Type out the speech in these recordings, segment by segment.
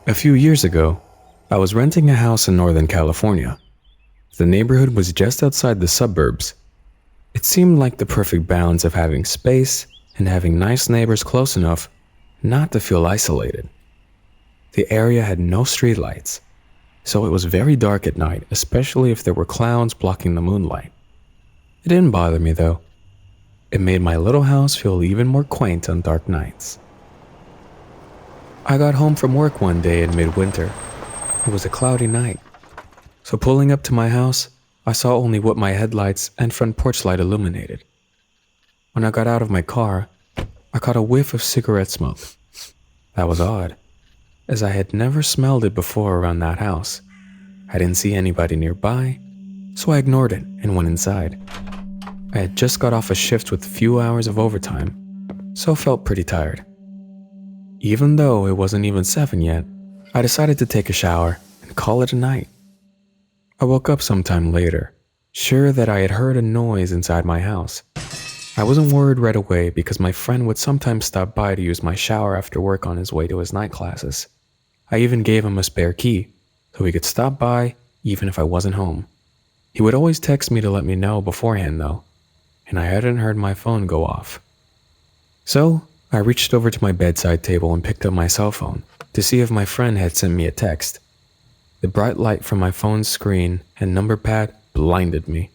A few years ago, I was renting a house in Northern California. The neighborhood was just outside the suburbs. It seemed like the perfect balance of having space and having nice neighbors close enough not to feel isolated. The area had no streetlights, so it was very dark at night, especially if there were clouds blocking the moonlight. It didn't bother me though. It made my little house feel even more quaint on dark nights. I got home from work one day in midwinter. It was a cloudy night, so pulling up to my house, I saw only what my headlights and front porch light illuminated. When I got out of my car, I caught a whiff of cigarette smoke. That was odd, as I had never smelled it before around that house. I didn't see anybody nearby, so I ignored it and went inside. I had just got off a shift with a few hours of overtime, so felt pretty tired. Even though it wasn't even 7 yet, I decided to take a shower and call it a night. I woke up sometime later, sure that I had heard a noise inside my house. I wasn't worried right away because my friend would sometimes stop by to use my shower after work on his way to his night classes. I even gave him a spare key, so he could stop by even if I wasn't home. He would always text me to let me know beforehand though, and I hadn't heard my phone go off. So, I reached over to my bedside table and picked up my cell phone to see if my friend had sent me a text. The bright light from my phone's screen and number pad blinded me.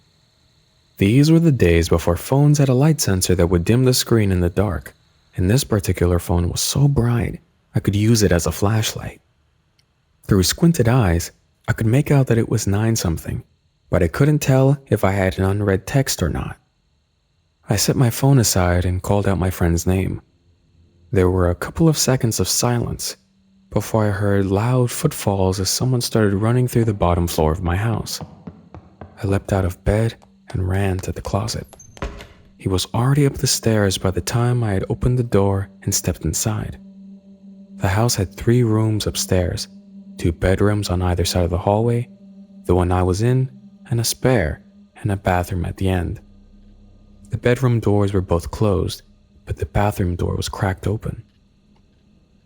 These were the days before phones had a light sensor that would dim the screen in the dark, and this particular phone was so bright I could use it as a flashlight. Through squinted eyes, I could make out that it was 9-something, but I couldn't tell if I had an unread text or not. I set my phone aside and called out my friend's name. There were a couple of seconds of silence before I heard loud footfalls as someone started running through the bottom floor of my house. I leapt out of bed and ran to the closet. He was already up the stairs by the time I had opened the door and stepped inside. The house had 3 rooms upstairs, 2 bedrooms on either side of the hallway, the one I was in, and a spare, and a bathroom at the end. The bedroom doors were both closed, but the bathroom door was cracked open.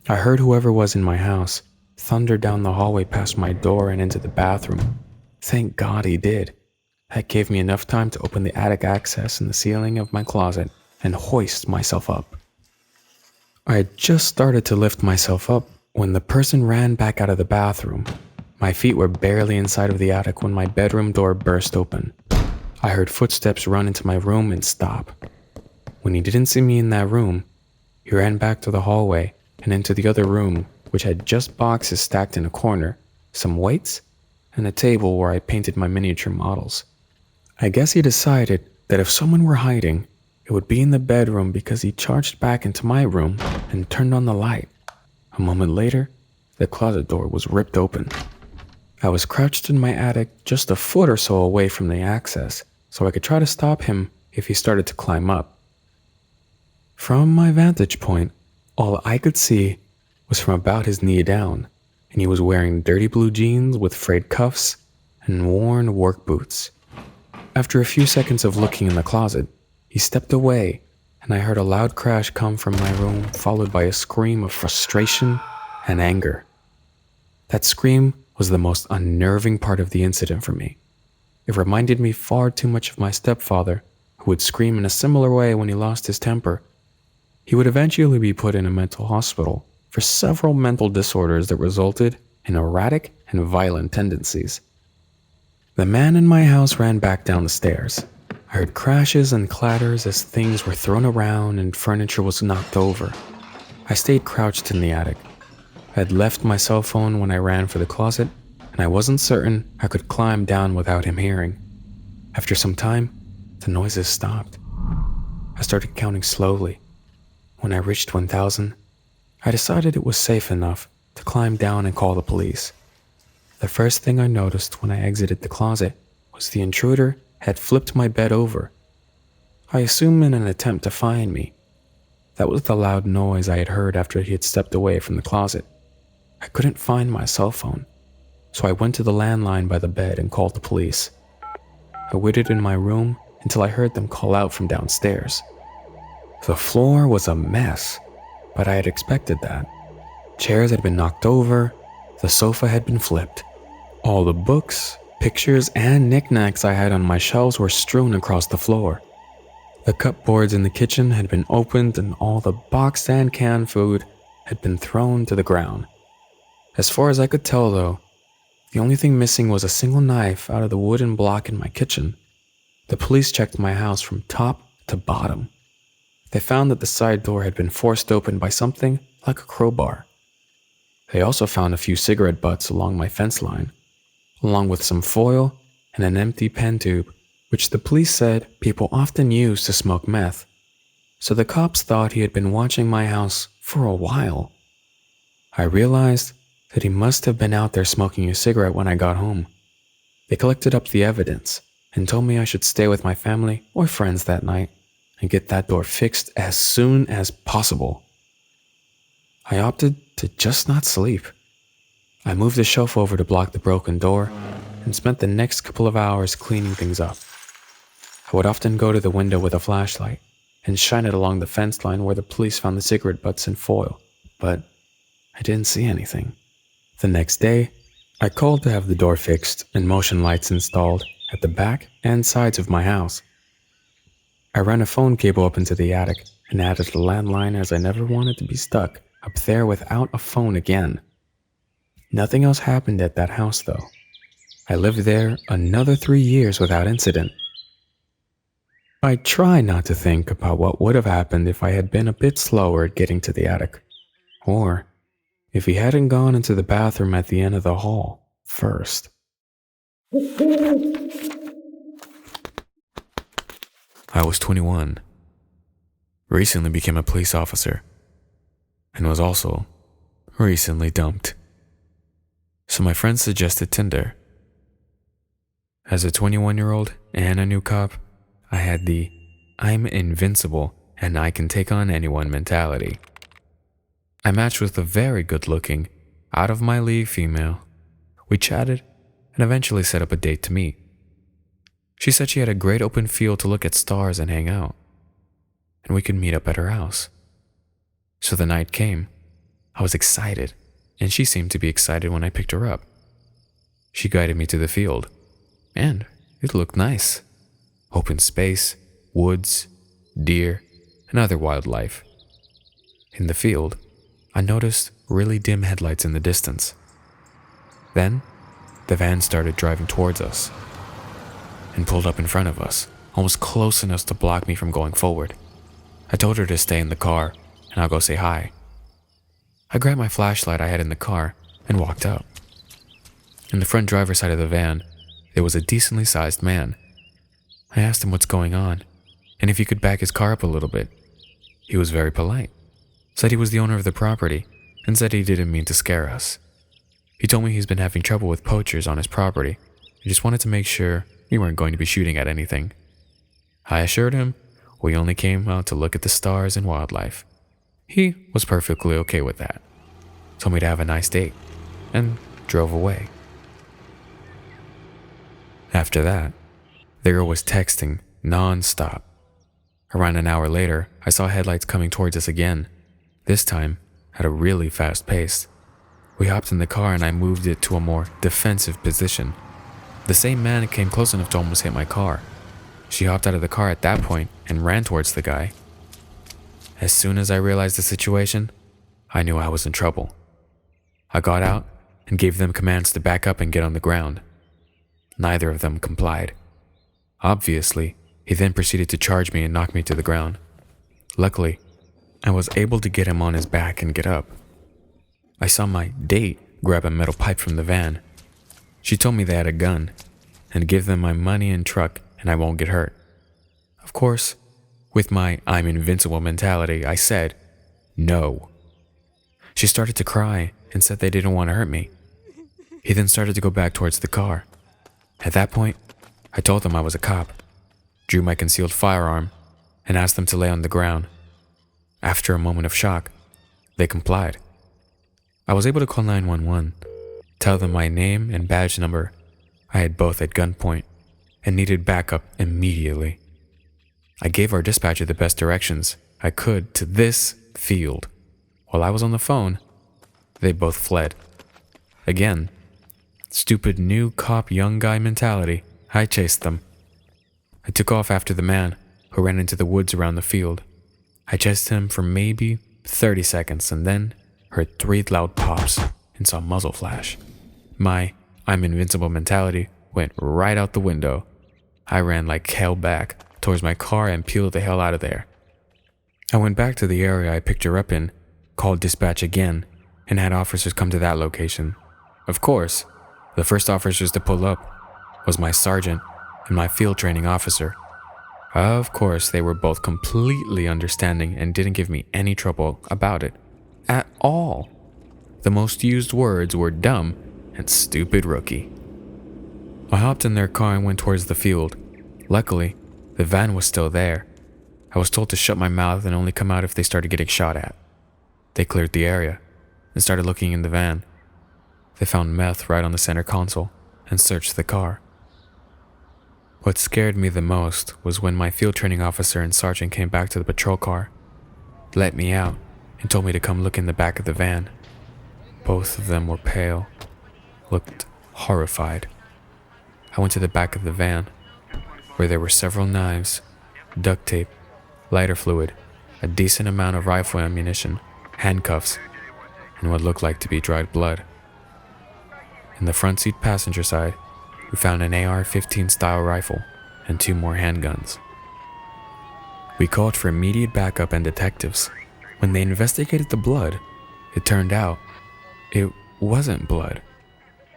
I heard whoever was in my house thunder down the hallway past my door and into the bathroom. Thank God he did. That gave me enough time to open the attic access in the ceiling of my closet and hoist myself up. I had just started to lift myself up when the person ran back out of the bathroom. My feet were barely inside of the attic when my bedroom door burst open. I heard footsteps run into my room and stop. When he didn't see me in that room, he ran back to the hallway and into the other room, which had just boxes stacked in a corner, some weights, and a table where I painted my miniature models. I guess he decided that if someone were hiding, it would be in the bedroom because he charged back into my room and turned on the light. A moment later, the closet door was ripped open. I was crouched in my attic just a foot or so away from the access, so I could try to stop him if he started to climb up. From my vantage point, all I could see was from about his knee down, and he was wearing dirty blue jeans with frayed cuffs and worn work boots. After a few seconds of looking in the closet, he stepped away, and I heard a loud crash come from my room, followed by a scream of frustration and anger. That scream was the most unnerving part of the incident for me. It reminded me far too much of my stepfather, who would scream in a similar way when he lost his temper. He would eventually be put in a mental hospital for several mental disorders that resulted in erratic and violent tendencies. The man in my house ran back down the stairs. I heard crashes and clatters as things were thrown around and furniture was knocked over. I stayed crouched in the attic. I had left my cell phone when I ran for the closet, and I wasn't certain I could climb down without him hearing. After some time, the noises stopped. I started counting slowly. When I reached 1,000, I decided it was safe enough to climb down and call the police. The first thing I noticed when I exited the closet was the intruder had flipped my bed over. I assumed in an attempt to find me. That was the loud noise I had heard after he had stepped away from the closet. I couldn't find my cell phone, so I went to the landline by the bed and called the police. I waited in my room until I heard them call out from downstairs. The floor was a mess, but I had expected that. Chairs had been knocked over, The sofa had been flipped. All the books, pictures, and knickknacks I had on my shelves were strewn across the floor. The cupboards in the kitchen had been opened and all the boxed and canned food had been thrown to the ground. As far as I could tell though, the only thing missing was a single knife out of the wooden block in my kitchen. The police checked my house from top to bottom. They found that the side door had been forced open by something like a crowbar. They also found a few cigarette butts along my fence line, along with some foil and an empty pen tube, which the police said people often use to smoke meth. So the cops thought he had been watching my house for a while. I realized that he must have been out there smoking a cigarette when I got home. They collected up the evidence and told me I should stay with my family or friends that night and get that door fixed as soon as possible. I opted to just not sleep. I moved the shelf over to block the broken door and spent the next couple of hours cleaning things up. I would often go to the window with a flashlight and shine it along the fence line where the police found the cigarette butts and foil, but I didn't see anything. The next day, I called to have the door fixed and motion lights installed at the back and sides of my house. I ran a phone cable up into the attic and added a landline as I never wanted to be stuck up there without a phone again. Nothing else happened at that house though. I lived there another 3 years without incident. I try not to think about what would have happened if I had been a bit slower at getting to the attic, or if he hadn't gone into the bathroom at the end of the hall first. I was 21, recently became a police officer, and was also recently dumped. So my friends suggested Tinder. As a 21-year-old and a new cop, I had the I'm invincible and I can take on anyone mentality. I matched with a very good-looking, out-of-my-league female. We chatted and eventually set up a date to meet. She said she had a great open field to look at stars and hang out, and we could meet up at her house. So the night came. I was excited, and she seemed to be excited when I picked her up. She guided me to the field, and it looked nice. Open space, woods, deer, and other wildlife. In the field, I noticed really dim headlights in the distance. Then, the van started driving towards us and pulled up in front of us, almost close enough to block me from going forward. I told her to stay in the car and I'll go say hi. I grabbed my flashlight I had in the car and walked up. In the front driver's side of the van, there was a decently sized man. I asked him what's going on and if he could back his car up a little bit. He was very polite, said he was the owner of the property, and said he didn't mean to scare us. He told me he's been having trouble with poachers on his property and just wanted to make sure we weren't going to be shooting at anything. I assured him we only came out to look at the stars and wildlife. He was perfectly okay with that, told me to have a nice date, and drove away. After that, the girl was texting non-stop. Around an hour later, I saw headlights coming towards us again, this time at a really fast pace. We hopped in the car and I moved it to a more defensive position. The same man came close enough to almost hit my car. She hopped out of the car at that point and ran towards the guy. As soon as I realized the situation, I knew I was in trouble. I got out and gave them commands to back up and get on the ground. Neither of them complied. Obviously, he then proceeded to charge me and knock me to the ground. Luckily, I was able to get him on his back and get up. I saw my date grab a metal pipe from the van. She told me they had a gun and give them my money and truck and I won't get hurt. Of course, with my I'm invincible mentality, I said, no. She started to cry and said they didn't want to hurt me. He then started to go back towards the car. At that point, I told them I was a cop, drew my concealed firearm, and asked them to lay on the ground. After a moment of shock, they complied. I was able to call 911, tell them my name and badge number. I had both at gunpoint and needed backup immediately. I gave our dispatcher the best directions I could to this field. While I was on the phone, they both fled. Again, stupid new cop young guy mentality. I chased them. I took off after the man, who ran into the woods around the field. I chased him for maybe 30 seconds and then heard 3 loud pops and saw a muzzle flash. My I'm invincible mentality went right out the window. I ran like hell back towards my car and peeled the hell out of there. I went back to the area I picked her up in, called dispatch again, and had officers come to that location. Of course, the first officers to pull up was my sergeant and my field training officer. Of course, they were both completely understanding and didn't give me any trouble about it at all. The most used words were dumb and stupid rookie. I hopped in their car and went towards the field. Luckily, the van was still there. I was told to shut my mouth and only come out if they started getting shot at. They cleared the area and started looking in the van. They found meth right on the center console and searched the car. What scared me the most was when my field training officer and sergeant came back to the patrol car, let me out, and told me to come look in the back of the van. Both of them were pale, looked horrified. I went to the back of the van, where there were several knives, duct tape, lighter fluid, a decent amount of rifle ammunition, handcuffs, and what looked like to be dried blood. In the front seat passenger side, we found an AR-15 style rifle and 2 more handguns. We called for immediate backup and detectives. When they investigated the blood, it turned out it wasn't blood.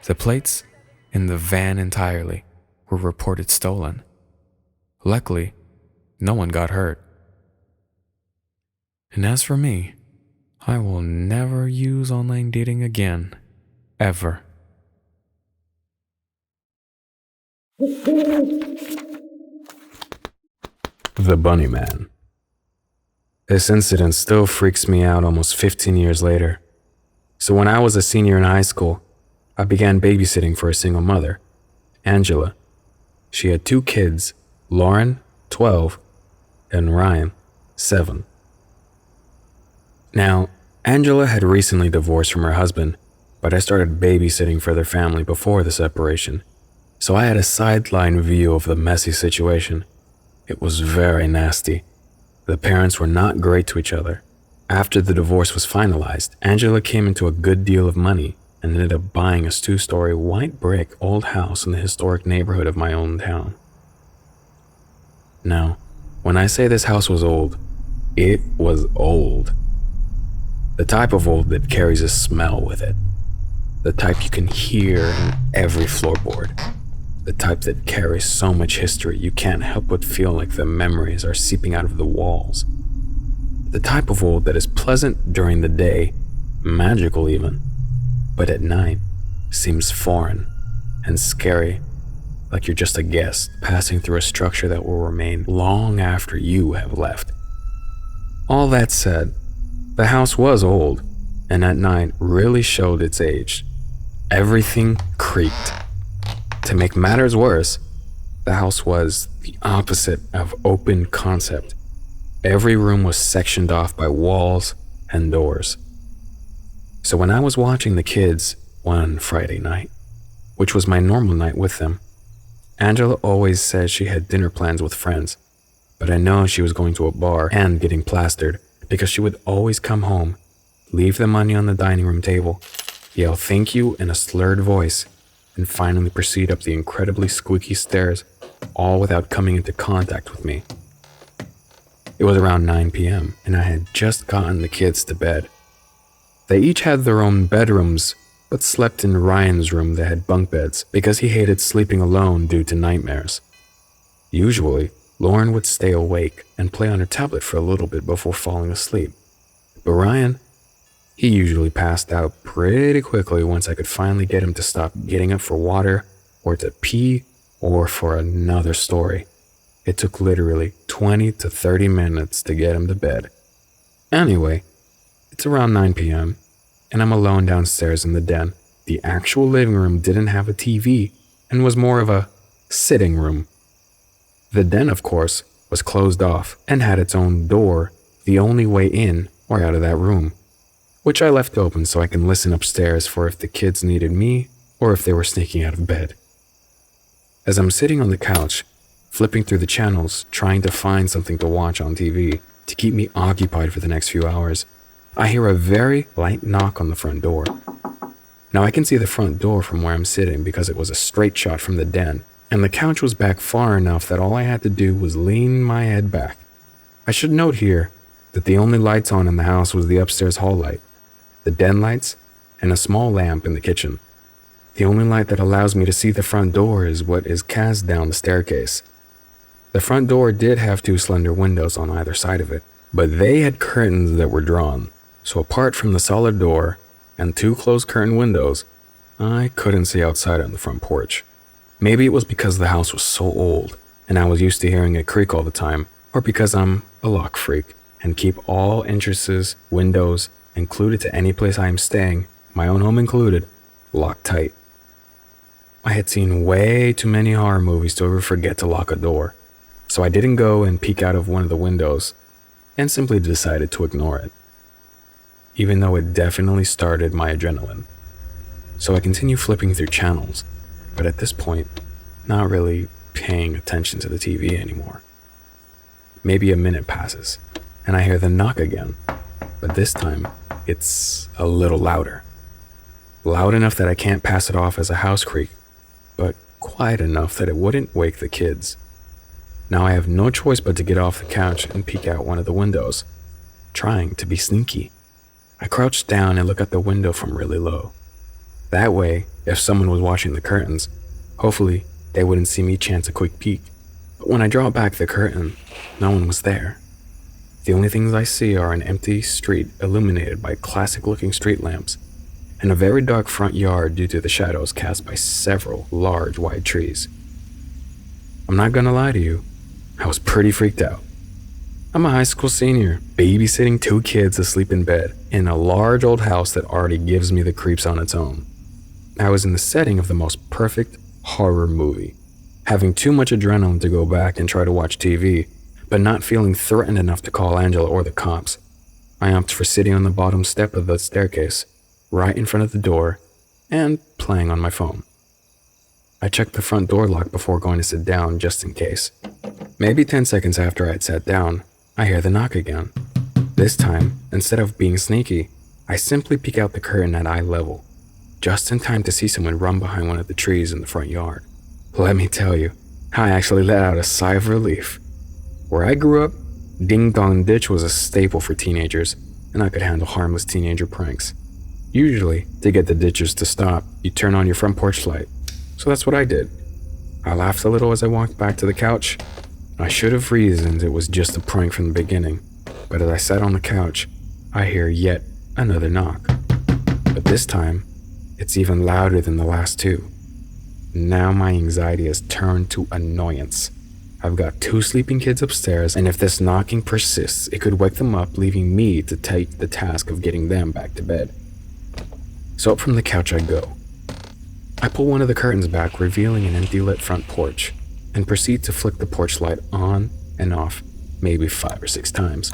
The plates in the van entirely were reported stolen. Luckily, no one got hurt. And as for me, I will never use online dating again, ever. The Bunny Man. This incident still freaks me out almost 15 years later. So when I was a senior in high school, I began babysitting for a single mother, Angela. She had 2 kids, Lauren, 12, and Ryan, 7. Now, Angela had recently divorced from her husband, but I started babysitting for their family before the separation. So I had a sideline view of the messy situation. It was very nasty. The parents were not great to each other. After the divorce was finalized, Angela came into a good deal of money and ended up buying a 2-story white brick old house in the historic neighborhood of my own town. Now, when I say this house was old, it was old. The type of old that carries a smell with it. The type you can hear in every floorboard. The type that carries so much history you can't help but feel like the memories are seeping out of the walls. The type of old that is pleasant during the day, magical even, but at night seems foreign and scary, like you're just a guest passing through a structure that will remain long after you have left. All that said, the house was old, and at night really showed its age. Everything creaked. To make matters worse, the house was the opposite of open concept. Every room was sectioned off by walls and doors. So when I was watching the kids one Friday night, which was my normal night with them, Angela always said she had dinner plans with friends, but I know she was going to a bar and getting plastered because she would always come home, leave the money on the dining room table, yell thank you in a slurred voice, and finally proceed up the incredibly squeaky stairs, all without coming into contact with me. It was around 9 p.m., and I had just gotten the kids to bed. They each had their own bedrooms, but slept in Ryan's room that had bunk beds because he hated sleeping alone due to nightmares. Usually, Lauren would stay awake and play on her tablet for a little bit before falling asleep. But Ryan, he usually passed out pretty quickly once I could finally get him to stop getting up for water or to pee or for another story. It took literally 20 to 30 minutes to get him to bed. Anyway, it's around 9 p.m. and I'm alone downstairs in the den. The actual living room didn't have a TV and was more of a sitting room. The den, of course, was closed off and had its own door, the only way in or out of that room. which I left open so I can listen upstairs for if the kids needed me or if they were sneaking out of bed. As I'm sitting on the couch, flipping through the channels, trying to find something to watch on TV to keep me occupied for the next few hours, I hear a very light knock on the front door. Now I can see the front door from where I'm sitting because it was a straight shot from the den, and the couch was back far enough that all I had to do was lean my head back. I should note here that the only lights on in the house was the upstairs hall light, the den lights, and a small lamp in the kitchen. The only light that allows me to see the front door is what is cast down the staircase. The front door did have 2 slender windows on either side of it, but they had curtains that were drawn, so apart from the solid door and 2 closed curtain windows, I couldn't see outside on the front porch. Maybe it was because the house was so old and I was used to hearing it creak all the time, or because I'm a lock freak and keep all entrances, windows, included to any place I am staying, my own home included, locked tight. I had seen way too many horror movies to ever forget to lock a door, so I didn't go and peek out of one of the windows and simply decided to ignore it, even though it definitely started my adrenaline. So I continue flipping through channels, but at this point, not really paying attention to the TV anymore. Maybe a minute passes, and I hear the knock again, but this time, it's a little louder. Loud enough that I can't pass it off as a house creak, but quiet enough that it wouldn't wake the kids. Now I have no choice but to get off the couch and peek out one of the windows, trying to be sneaky. I crouch down and look out the window from really low. That way, if someone was watching the curtains, hopefully they wouldn't see me chance a quick peek. But when I draw back the curtain, no one was there. The only things I see are an empty street illuminated by classic-looking street lamps, and a very dark front yard due to the shadows cast by several large white trees. I'm not gonna lie to you, I was pretty freaked out. I'm a high school senior, babysitting 2 kids asleep in bed, in a large old house that already gives me the creeps on its own. I was in the setting of the most perfect horror movie, having too much adrenaline to go back and try to watch TV, but not feeling threatened enough to call Angela or the cops. I opted for sitting on the bottom step of the staircase, right in front of the door, and playing on my phone. I checked the front door lock before going to sit down just in case. Maybe 10 seconds after I had sat down, I hear the knock again. This time, instead of being sneaky, I simply peek out the curtain at eye level, just in time to see someone run behind one of the trees in the front yard. Let me tell you, I actually let out a sigh of relief. Where I grew up, Ding Dong Ditch was a staple for teenagers, and I could handle harmless teenager pranks. Usually, to get the ditchers to stop, you turn on your front porch light. So that's what I did. I laughed a little as I walked back to the couch. I should have reasoned it was just a prank from the beginning, but as I sat on the couch, I hear yet another knock. But this time, it's even louder than the last 2. Now my anxiety has turned to annoyance. I've got 2 sleeping kids upstairs, and if this knocking persists, it could wake them up, leaving me to take the task of getting them back to bed. So up from the couch I go. I pull one of the curtains back, revealing an empty lit front porch, and proceed to flick the porch light on and off, maybe 5 or 6 times,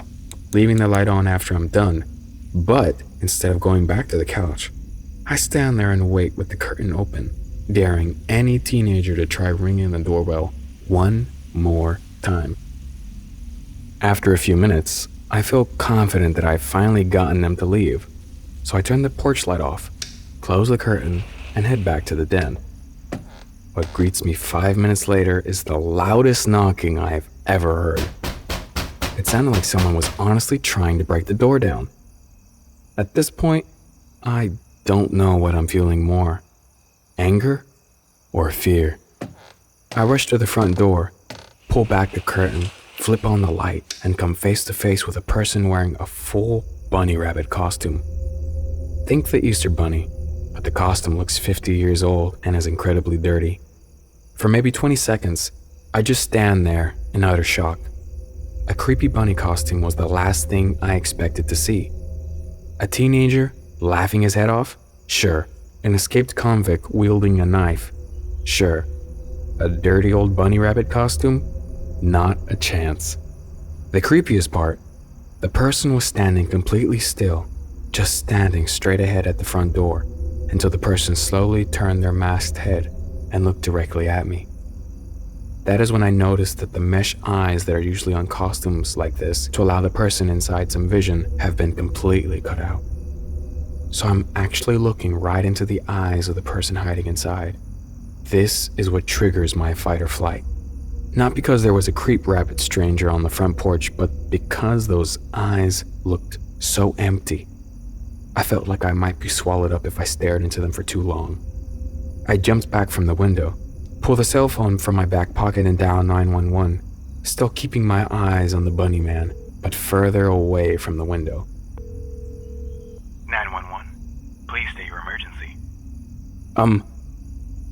leaving the light on after I'm done. But instead of going back to the couch, I stand there and wait with the curtain open, daring any teenager to try ringing the doorbell one more time. After a few minutes, I feel confident that I've finally gotten them to leave, so I turn the porch light off, close the curtain, and head back to the den. What greets me 5 minutes later is the loudest knocking I have ever heard. It sounded like someone was honestly trying to break the door down. At this point, I don't know what I'm feeling more, anger or fear. I rush to the front door, pull back the curtain, flip on the light, and come face to face with a person wearing a full bunny rabbit costume. Think the Easter bunny, but the costume looks 50 years old and is incredibly dirty. For maybe 20 seconds, I just stand there in utter shock. A creepy bunny costume was the last thing I expected to see. A teenager laughing his head off? Sure. An escaped convict wielding a knife? Sure. A dirty old bunny rabbit costume? Not a chance. The creepiest part, the person was standing completely still, just standing straight ahead at the front door until the person slowly turned their masked head and looked directly at me. That is when I noticed that the mesh eyes that are usually on costumes like this to allow the person inside some vision have been completely cut out. So I'm actually looking right into the eyes of the person hiding inside. This is what triggers my fight or flight. Not because there was a creep rabbit stranger on the front porch, but because those eyes looked so empty. I felt like I might be swallowed up if I stared into them for too long. I jumped back from the window, pulled the cell phone from my back pocket and dialed 911, still keeping my eyes on the bunny man, but further away from the window. 911, please state your emergency.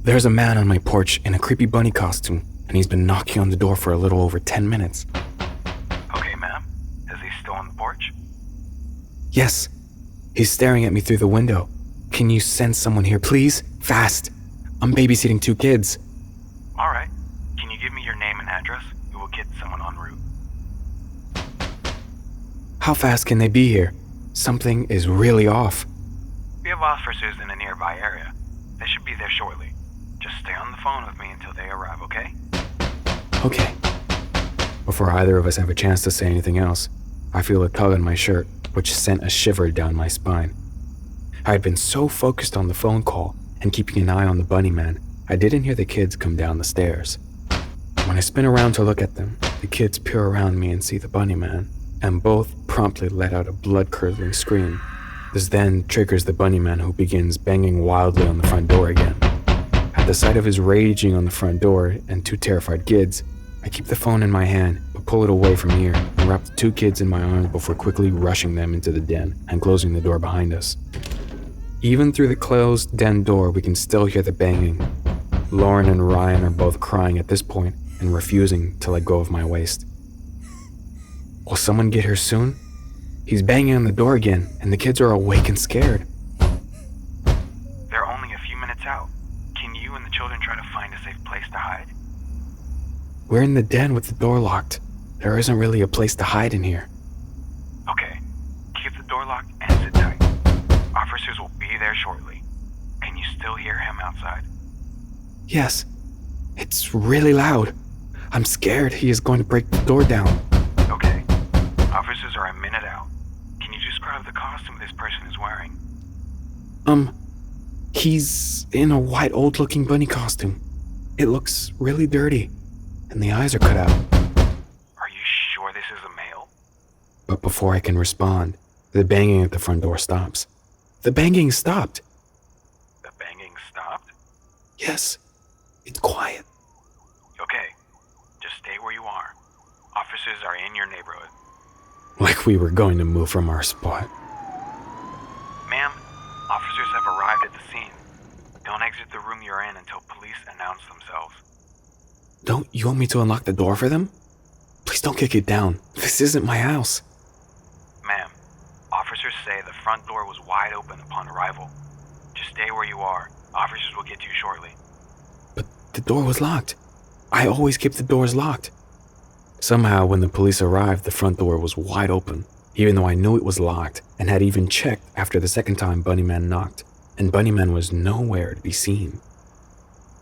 There's a man on my porch in a creepy bunny costume, and he's been knocking on the door for a little over 10 minutes. Okay, ma'am. Is he still on the porch? Yes. He's staring at me through the window. Can you send someone here, please? Fast. I'm babysitting 2 kids. All right. Can you give me your name and address? We will get someone en route. How fast can they be here? Something is really off. We have officers in the nearby area. They should be there shortly. Just stay on the phone with me until they arrive, okay? Okay. Before either of us have a chance to say anything else, I feel a tug on my shirt, which sent a shiver down my spine. I had been so focused on the phone call and keeping an eye on the bunny man, I didn't hear the kids come down the stairs. When I spin around to look at them, the kids peer around me and see the bunny man, and both promptly let out a blood-curdling scream. This then triggers the bunny man, who begins banging wildly on the front door again. At the sight of his raging on the front door and 2 terrified kids, I keep the phone in my hand, but pull it away from here and wrap the 2 kids in my arms before quickly rushing them into the den and closing the door behind us. Even through the closed den door, we can still hear the banging. Lauren and Ryan are both crying at this point and refusing to let go of my waist. Will someone get here soon? He's banging on the door again, and the kids are awake and scared. They're only a few minutes out. Can you and the children try to find a safe place to hide? We're in the den with the door locked. There isn't really a place to hide in here. Okay. Keep the door locked and sit tight. Officers will be there shortly. Can you still hear him outside? Yes. It's really loud. I'm scared he is going to break the door down. Okay. Officers are a minute out. Can you describe the costume this person is wearing? He's in a white old-looking bunny costume. It looks really dirty, and the eyes are cut out. Are you sure this is a male? But before I can respond, the banging at the front door stops. The banging stopped. The banging stopped? Yes. It's quiet. Okay. Just stay where you are. Officers are in your neighborhood. Like we were going to move from our spot. Ma'am, officers have arrived at the scene. Don't exit the room you're in until police announce themselves. Don't you want me to unlock the door for them? Please don't kick it down. This isn't my house. Ma'am, officers say the front door was wide open upon arrival. Just stay where you are. Officers will get to you shortly. But the door was locked. I always keep the doors locked. Somehow, when the police arrived, the front door was wide open, even though I knew it was locked and had even checked after the second time Bunnyman knocked, and Bunnyman was nowhere to be seen.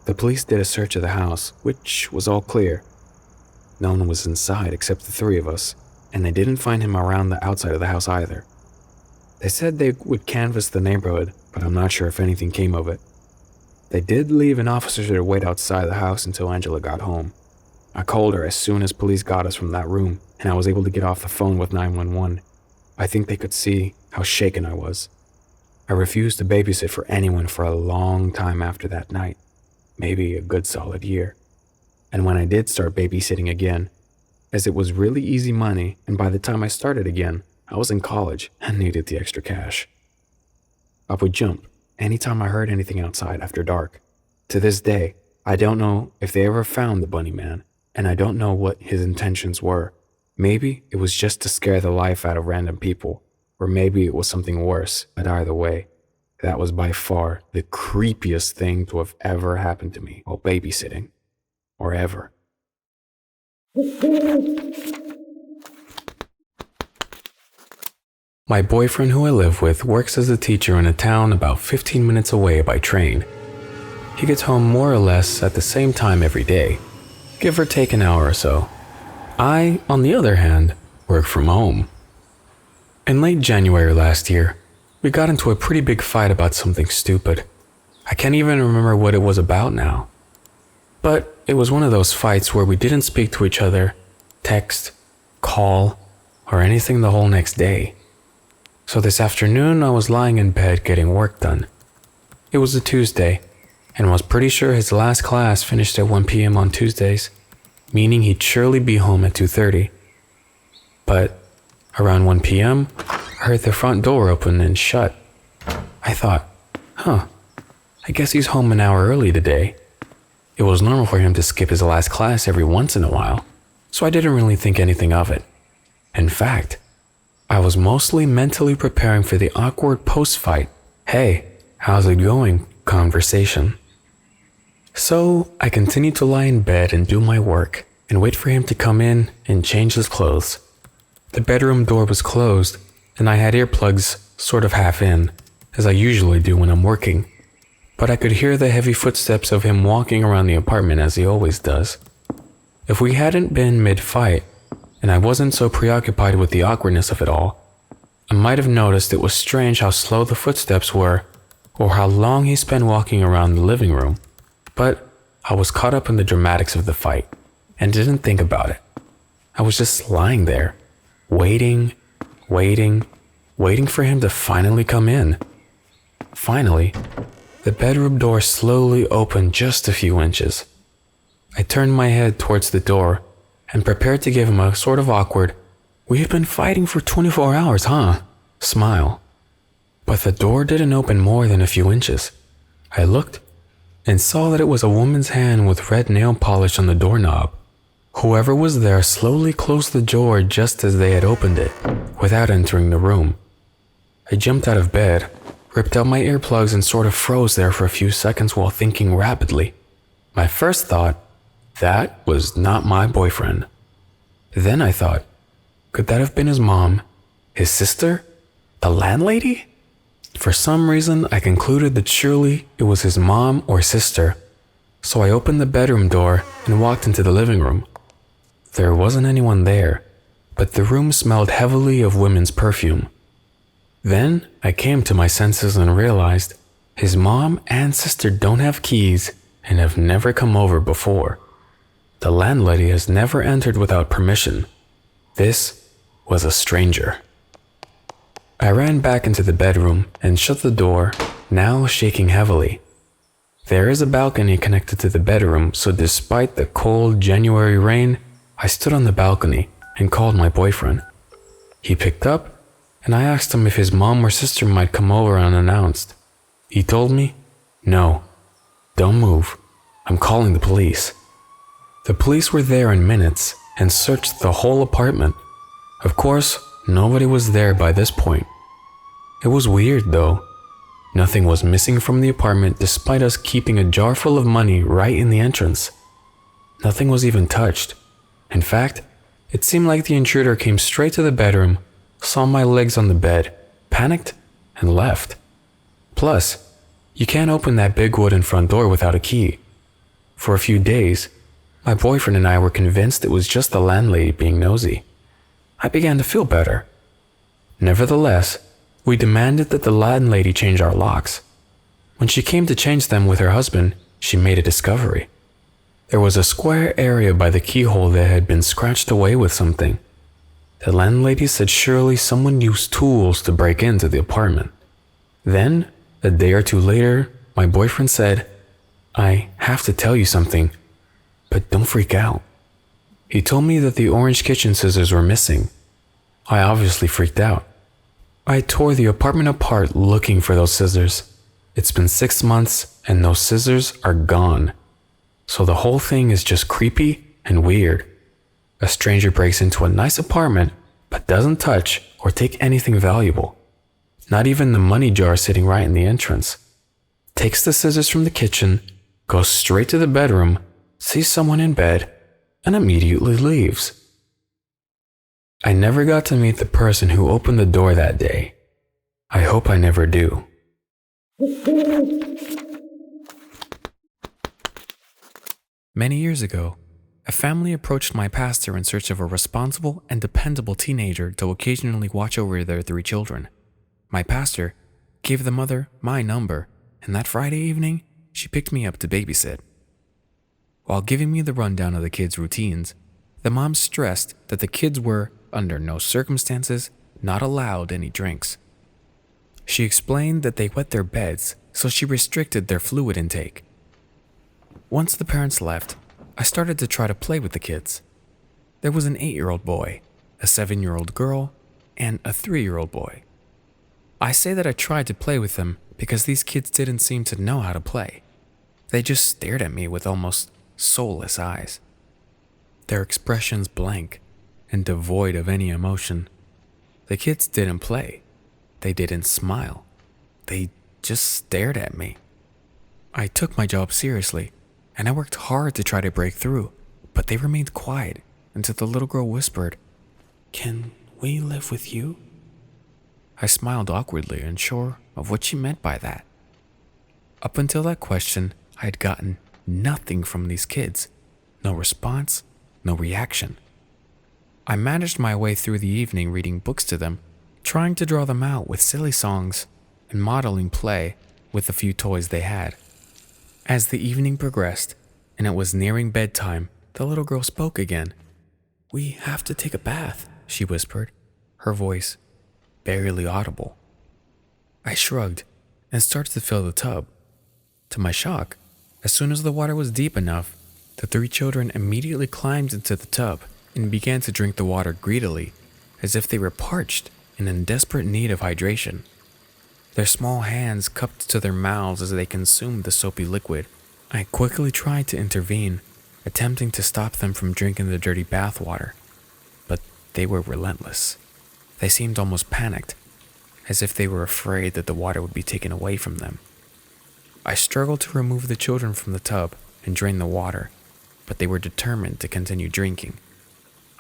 The police did a search of the house, which was all clear. No one was inside except the 3 of us, and they didn't find him around the outside of the house either. They said they would canvass the neighborhood, but I'm not sure if anything came of it. They did leave an officer to wait outside the house until Angela got home. I called her as soon as police got us from that room, and I was able to get off the phone with 911. I think they could see how shaken I was. I refused to babysit for anyone for a long time after that night, maybe a good solid year. And when I did start babysitting again, as it was really easy money, and by the time I started again, I was in college and needed the extra cash. I would jump anytime I heard anything outside after dark. To this day, I don't know if they ever found the bunny man, and I don't know what his intentions were. Maybe it was just to scare the life out of random people, or maybe it was something worse, but either way, that was by far the creepiest thing to have ever happened to me while babysitting, or ever. My boyfriend who I live with works as a teacher in a town about 15 minutes away by train. He gets home more or less at the same time every day, give or take an hour or so. I, on the other hand, work from home. In late January last year, we got into a pretty big fight about something stupid. I can't even remember what it was about now. But it was one of those fights where we didn't speak to each other, text, call, or anything the whole next day. So this afternoon I was lying in bed getting work done. It was a Tuesday, and was pretty sure his last class finished at 1 p.m. on Tuesdays, meaning he'd surely be home at 2:30. But around 1 p.m., I heard the front door open and shut. I thought, I guess he's home an hour early today. It was normal for him to skip his last class every once in a while, so I didn't really think anything of it. In fact, I was mostly mentally preparing for the awkward post-fight, "Hey, how's it going?" conversation. So I continued to lie in bed and do my work and wait for him to come in and change his clothes. The bedroom door was closed and I had earplugs sort of half in, as I usually do when I'm working. But I could hear the heavy footsteps of him walking around the apartment as he always does. If we hadn't been mid-fight, and I wasn't so preoccupied with the awkwardness of it all, I might have noticed it was strange how slow the footsteps were, or how long he spent walking around the living room. But I was caught up in the dramatics of the fight, and didn't think about it. I was just lying there, waiting for him to finally come in. Finally, the bedroom door slowly opened just a few inches. I turned my head towards the door and prepared to give him a sort of awkward, "We've been fighting for 24 hours, huh?" smile. But the door didn't open more than a few inches. I looked and saw that it was a woman's hand with red nail polish on the doorknob. Whoever was there slowly closed the door just as they had opened it, without entering the room. I jumped out of bed, ripped out my earplugs and sort of froze there for a few seconds while thinking rapidly. My first thought, that was not my boyfriend. Then I thought, could that have been his mom? His sister? The landlady? For some reason, I concluded that surely it was his mom or sister. So I opened the bedroom door and walked into the living room. There wasn't anyone there, but the room smelled heavily of women's perfume. Then I came to my senses and realized his mom and sister don't have keys and have never come over before. The landlady has never entered without permission. This was a stranger. I ran back into the bedroom and shut the door, now shaking heavily. There is a balcony connected to the bedroom, so despite the cold January rain, I stood on the balcony and called my boyfriend. He picked up, and I asked him if his mom or sister might come over unannounced. He told me, "No, don't move. I'm calling the police." The police were there in minutes and searched the whole apartment. Of course, nobody was there by this point. It was weird though. Nothing was missing from the apartment despite us keeping a jar full of money right in the entrance. Nothing was even touched. In fact, it seemed like the intruder came straight to the bedroom, saw my legs on the bed, panicked, and left. Plus, you can't open that big wooden front door without a key. For a few days, my boyfriend and I were convinced it was just the landlady being nosy. I began to feel better. Nevertheless, we demanded that the landlady change our locks. When she came to change them with her husband, she made a discovery. There was a square area by the keyhole that had been scratched away with something. The landlady said surely someone used tools to break into the apartment. Then, a day or two later, my boyfriend said, "I have to tell you something, but don't freak out." He told me that the orange kitchen scissors were missing. I obviously freaked out. I tore the apartment apart looking for those scissors. It's been 6 months and those scissors are gone. So the whole thing is just creepy and weird. A stranger breaks into a nice apartment but doesn't touch or take anything valuable. Not even the money jar sitting right in the entrance. Takes the scissors from the kitchen, goes straight to the bedroom, sees someone in bed, and immediately leaves. I never got to meet the person who opened the door that day. I hope I never do. Many years ago, a family approached my pastor in search of a responsible and dependable teenager to occasionally watch over their 3 children. My pastor gave the mother my number, and that Friday evening, she picked me up to babysit. While giving me the rundown of the kids' routines, the mom stressed that the kids were, under no circumstances, not allowed any drinks. She explained that they wet their beds, so she restricted their fluid intake. Once the parents left, I started to try to play with the kids. There was an 8-year-old boy, a 7-year-old girl, and a 3-year-old boy. I say that I tried to play with them because these kids didn't seem to know how to play. They just stared at me with almost soulless eyes, their expressions blank and devoid of any emotion. The kids didn't play. They didn't smile. They just stared at me. I took my job seriously, and I worked hard to try to break through, but they remained quiet until the little girl whispered, "Can we live with you?" I smiled awkwardly, unsure of what she meant by that. Up until that question, I had gotten nothing from these kids. No response, no reaction. I managed my way through the evening reading books to them, trying to draw them out with silly songs and modeling play with the few toys they had. As the evening progressed and it was nearing bedtime, the little girl spoke again. "We have to take a bath," she whispered, her voice barely audible. I shrugged and started to fill the tub. To my shock, as soon as the water was deep enough, the 3 children immediately climbed into the tub and began to drink the water greedily, as if they were parched and in desperate need of hydration. Their small hands cupped to their mouths as they consumed the soapy liquid. I quickly tried to intervene, attempting to stop them from drinking the dirty bath water, but they were relentless. They seemed almost panicked, as if they were afraid that the water would be taken away from them. I struggled to remove the children from the tub and drain the water, but they were determined to continue drinking.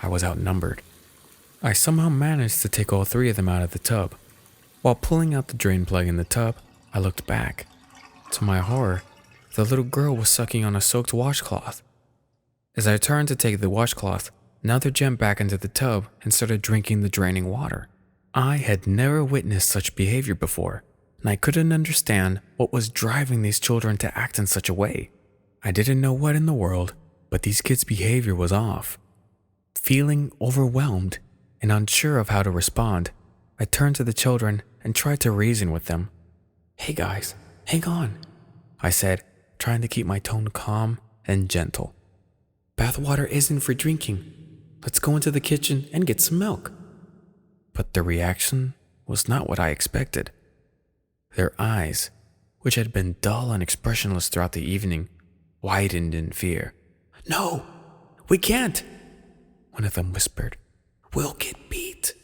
I was outnumbered. I somehow managed to take all 3 of them out of the tub. While pulling out the drain plug in the tub, I looked back. To my horror, the little girl was sucking on a soaked washcloth. As I turned to take the washcloth, another jumped back into the tub and started drinking the draining water. I had never witnessed such behavior before, and I couldn't understand what was driving these children to act in such a way. I didn't know what in the world, but these kids' behavior was off. Feeling overwhelmed and unsure of how to respond, I turned to the children and tried to reason with them. "Hey guys, hang on," I said, trying to keep my tone calm and gentle. "Bathwater isn't for drinking. Let's go into the kitchen and get some milk." But the reaction was not what I expected. Their eyes, which had been dull and expressionless throughout the evening, widened in fear. "No, we can't," one of them whispered. "We'll get beat."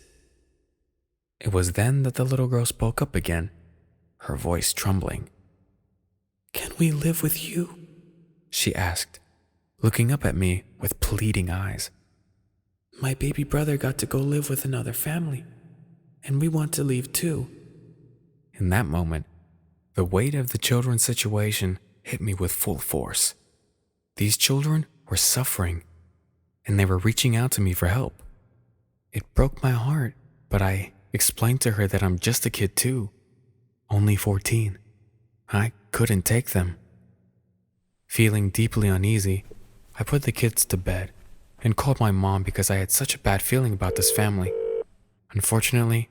It was then that the little girl spoke up again, her voice trembling. "Can we live with you?" she asked, looking up at me with pleading eyes. "My baby brother got to go live with another family, and we want to leave too." In that moment, the weight of the children's situation hit me with full force. These children were suffering, and they were reaching out to me for help. It broke my heart, but I explained to her that I'm just a kid too, only 14. I couldn't take them. Feeling deeply uneasy, I put the kids to bed and called my mom because I had such a bad feeling about this family. Unfortunately,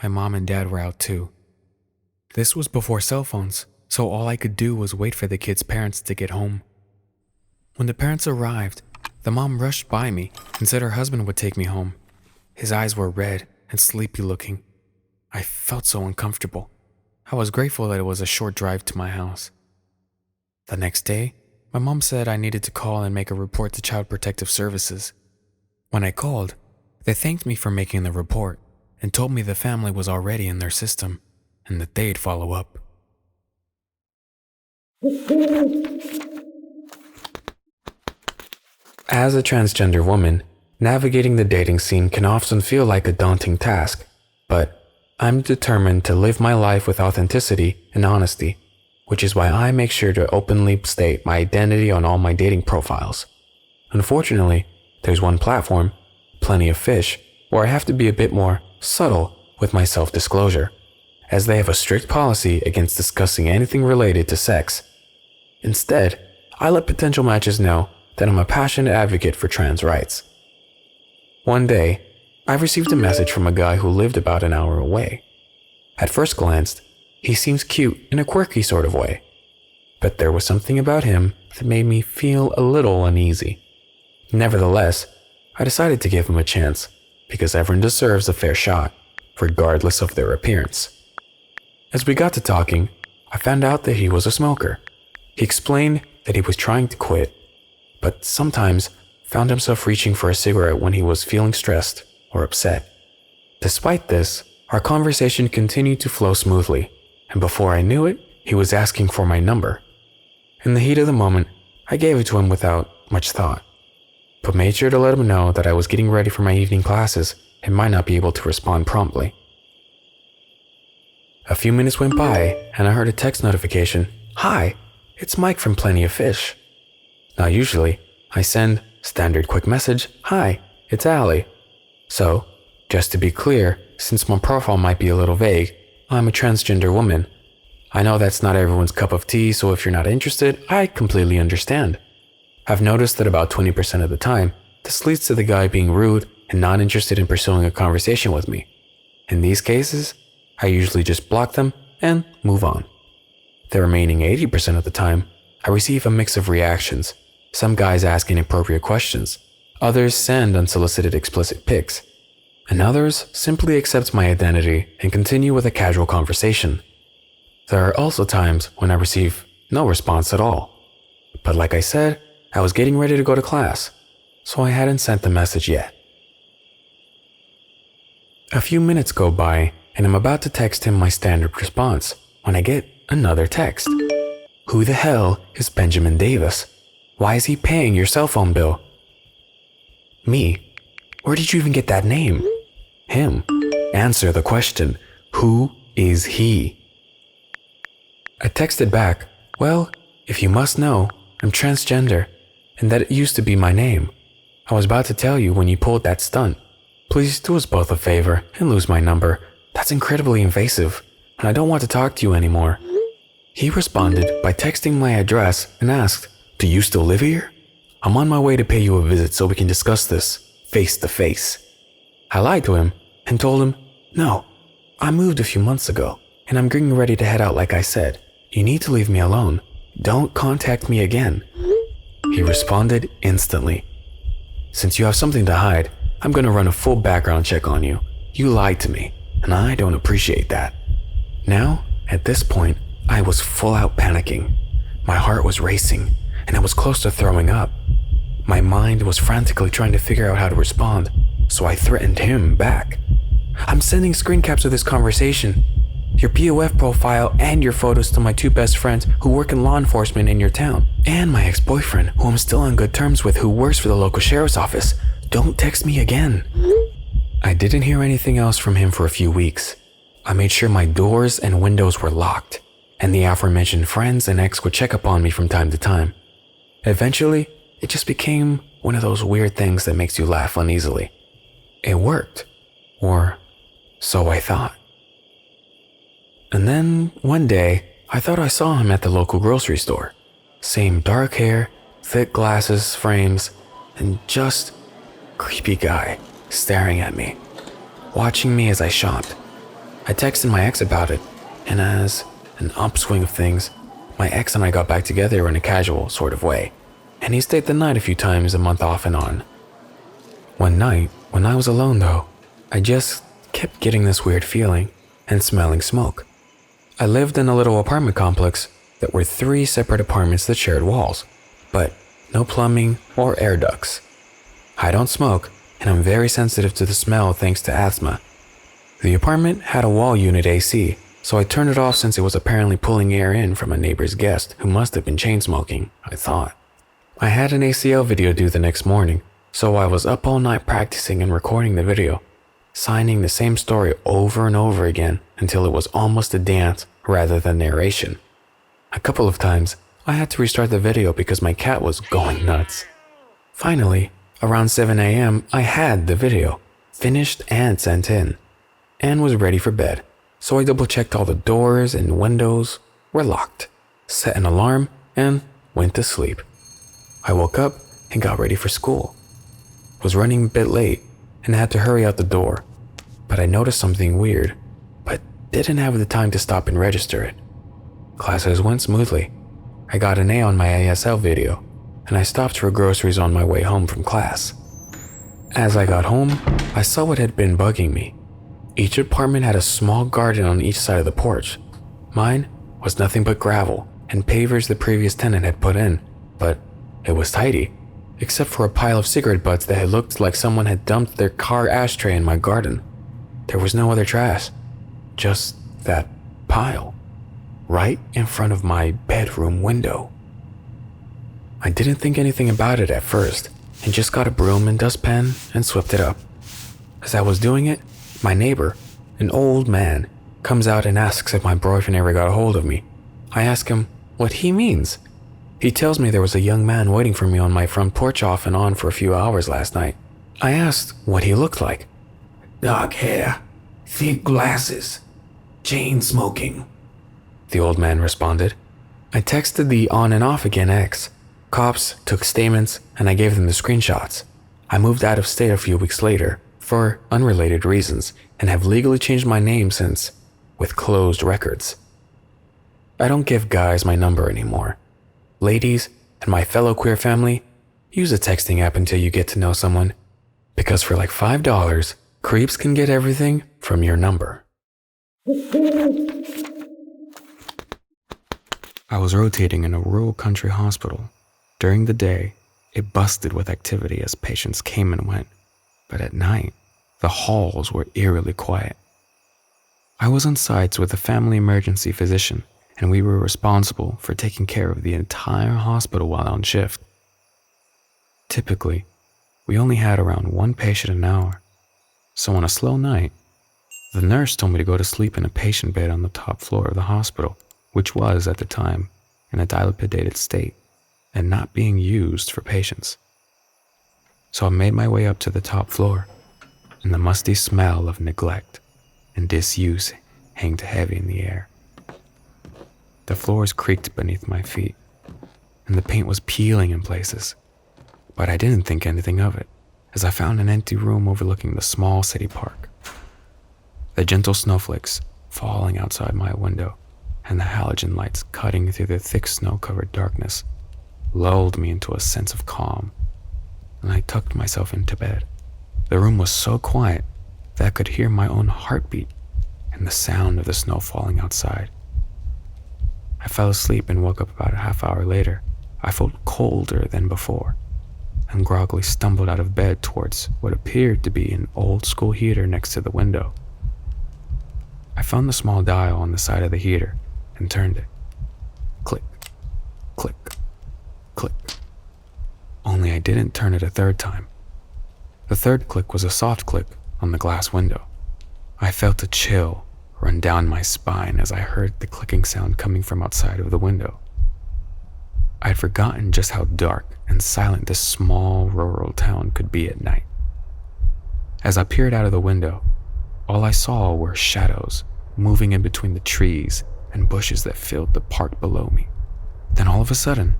my mom and dad were out too. This was before cell phones, so all I could do was wait for the kids' parents to get home. When the parents arrived, the mom rushed by me and said her husband would take me home. His eyes were red and sleepy looking. I felt so uncomfortable. I was grateful that it was a short drive to my house. The next day, my mom said I needed to call and make a report to Child Protective Services. When I called, they thanked me for making the report and told me the family was already in their system and that they'd follow up. As a transgender woman, Navigating the dating scene can often feel like a daunting task, but I'm determined to live my life with authenticity and honesty, which is why I make sure to openly state my identity on all my dating profiles. Unfortunately, there's one platform, Plenty of Fish, where I have to be a bit more subtle with my self-disclosure, as they have a strict policy against discussing anything related to sex. Instead, I let potential matches know that I'm a passionate advocate for trans rights. One day, I received a message from a guy who lived about an hour away. At first glance, he seems cute in a quirky sort of way, but there was something about him that made me feel a little uneasy. Nevertheless, I decided to give him a chance, because everyone deserves a fair shot, regardless of their appearance. As we got to talking, I found out that he was a smoker. He explained that he was trying to quit, but sometimes found himself reaching for a cigarette when he was feeling stressed or upset. Despite this, our conversation continued to flow smoothly, and before I knew it, he was asking for my number. In the heat of the moment, I gave it to him without much thought, but made sure to let him know that I was getting ready for my evening classes and might not be able to respond promptly. A few minutes went by, and I heard a text notification. "Hi, it's Mike from Plenty of Fish." Now usually, I send standard quick message, "Hi, it's Allie." So, just to be clear, since my profile might be a little vague, I'm a transgender woman. I know that's not everyone's cup of tea, so if you're not interested, I completely understand. I've noticed that about 20% of the time, this leads to the guy being rude and not interested in pursuing a conversation with me. In these cases, I usually just block them and move on. The remaining 80% of the time, I receive a mix of reactions. Some guys ask inappropriate questions, others send unsolicited explicit pics, and others simply accept my identity and continue with a casual conversation. There are also times when I receive no response at all. But like I said, I was getting ready to go to class, so I hadn't sent the message yet. A few minutes go by, and I'm about to text him my standard response when I get another text. "Who the hell is Benjamin Davis? Why is he paying your cell phone bill?" Me. "Where did you even get that name?" Him. "Answer the question. Who is he?" I texted back, "Well, if you must know, I'm transgender, and that it used to be my name. I was about to tell you when you pulled that stunt. Please do us both a favor and lose my number. That's incredibly invasive, and I don't want to talk to you anymore." He responded by texting my address and asked, "Do you still live here? I'm on my way to pay you a visit so we can discuss this face to face." I lied to him and told him, "No, I moved a few months ago, and I'm getting ready to head out like I said. You need to leave me alone. Don't contact me again." He responded instantly, "Since you have something to hide, I'm going to run a full background check on you. You lied to me, and I don't appreciate that." Now, at this point, I was full out panicking. My heart was racing, and I was close to throwing up. My mind was frantically trying to figure out how to respond, so I threatened him back. "I'm sending screen caps of this conversation, your POF profile, and your photos to my two best friends who work in law enforcement in your town, and my ex-boyfriend, who I'm still on good terms with, who works for the local sheriff's office. Don't text me again." I didn't hear anything else from him for a few weeks. I made sure my doors and windows were locked, and the aforementioned friends and ex would check up on me from time to time. Eventually, it just became one of those weird things that makes you laugh uneasily. It worked, or so I thought. And then, one day, I thought I saw him at the local grocery store. Same dark hair, thick glasses, frames, and just creepy guy staring at me, watching me as I shopped. I texted my ex about it, and as an upswing of things, my ex and I got back together in a casual sort of way, and he stayed the night a few times a month off and on. One night, when I was alone though, I just kept getting this weird feeling and smelling smoke. I lived in a little apartment complex that were 3 separate apartments that shared walls, but no plumbing or air ducts. I don't smoke, and I'm very sensitive to the smell thanks to asthma. The apartment had a wall unit AC, so I turned it off since it was apparently pulling air in from a neighbor's guest who must have been chain smoking, I thought. I had an ACL video due the next morning, So I was up all night practicing and recording the video, signing the same story over and over again until it was almost a dance rather than narration. A couple of times, I had to restart the video because my cat was going nuts. Finally, around 7 a.m., I had the video, finished and sent in, and was ready for bed. So I double-checked all the doors and windows were locked, set an alarm, and went to sleep. I woke up and got ready for school. Was running a bit late and had to hurry out the door, but I noticed something weird, but didn't have the time to stop and register it. Classes went smoothly. I got an A on my ASL video, and I stopped for groceries on my way home from class. As I got home, I saw what had been bugging me. Each apartment had a small garden on each side of the porch. Mine was nothing but gravel and pavers the previous tenant had put in, but it was tidy, except for a pile of cigarette butts that had looked like someone had dumped their car ashtray in my garden. There was no other trash, just that pile, right in front of my bedroom window. I didn't think anything about it at first, and just got a broom and dustpan and swept it up. As I was doing it, my neighbor, an old man, comes out and asks if my boyfriend ever got a hold of me. I ask him what he means. He tells me there was a young man waiting for me on my front porch off and on for a few hours last night. I asked what he looked like. Dark hair, thick glasses, chain smoking, the old man responded. I texted the on and off again ex. Cops took statements and I gave them the screenshots. I moved out of state a few weeks later for unrelated reasons and have legally changed my name since, with closed records. I don't give guys my number anymore. Ladies and my fellow queer family, use a texting app until you get to know someone, because for like $5, creeps can get everything from your number. I was rotating in a rural country hospital. During the day, it busted with activity as patients came and went, but at night, the halls were eerily quiet. I was on sites with a family emergency physician, and we were responsible for taking care of the entire hospital while on shift. Typically, we only had around one patient an hour, so on a slow night, the nurse told me to go to sleep in a patient bed on the top floor of the hospital, which was, at the time, in a dilapidated state and not being used for patients. So I made my way up to the top floor, and the musty smell of neglect and disuse hanged heavy in the air. The floors creaked beneath my feet, and the paint was peeling in places, but I didn't think anything of it, as I found an empty room overlooking the small city park. The gentle snowflakes falling outside my window and the halogen lights cutting through the thick snow-covered darkness lulled me into a sense of calm, and I tucked myself into bed. The room was so quiet that I could hear my own heartbeat and the sound of the snow falling outside. I fell asleep and woke up about a half hour later. I felt colder than before, and groggily stumbled out of bed towards what appeared to be an old school heater next to the window. I found the small dial on the side of the heater and turned it. Click, click, click. Only I didn't turn it a third time. The third click was a soft click on the glass window. I felt a chill run down my spine as I heard the clicking sound coming from outside of the window. I had forgotten just how dark and silent this small rural town could be at night. As I peered out of the window, all I saw were shadows moving in between the trees and bushes that filled the park below me. Then all of a sudden,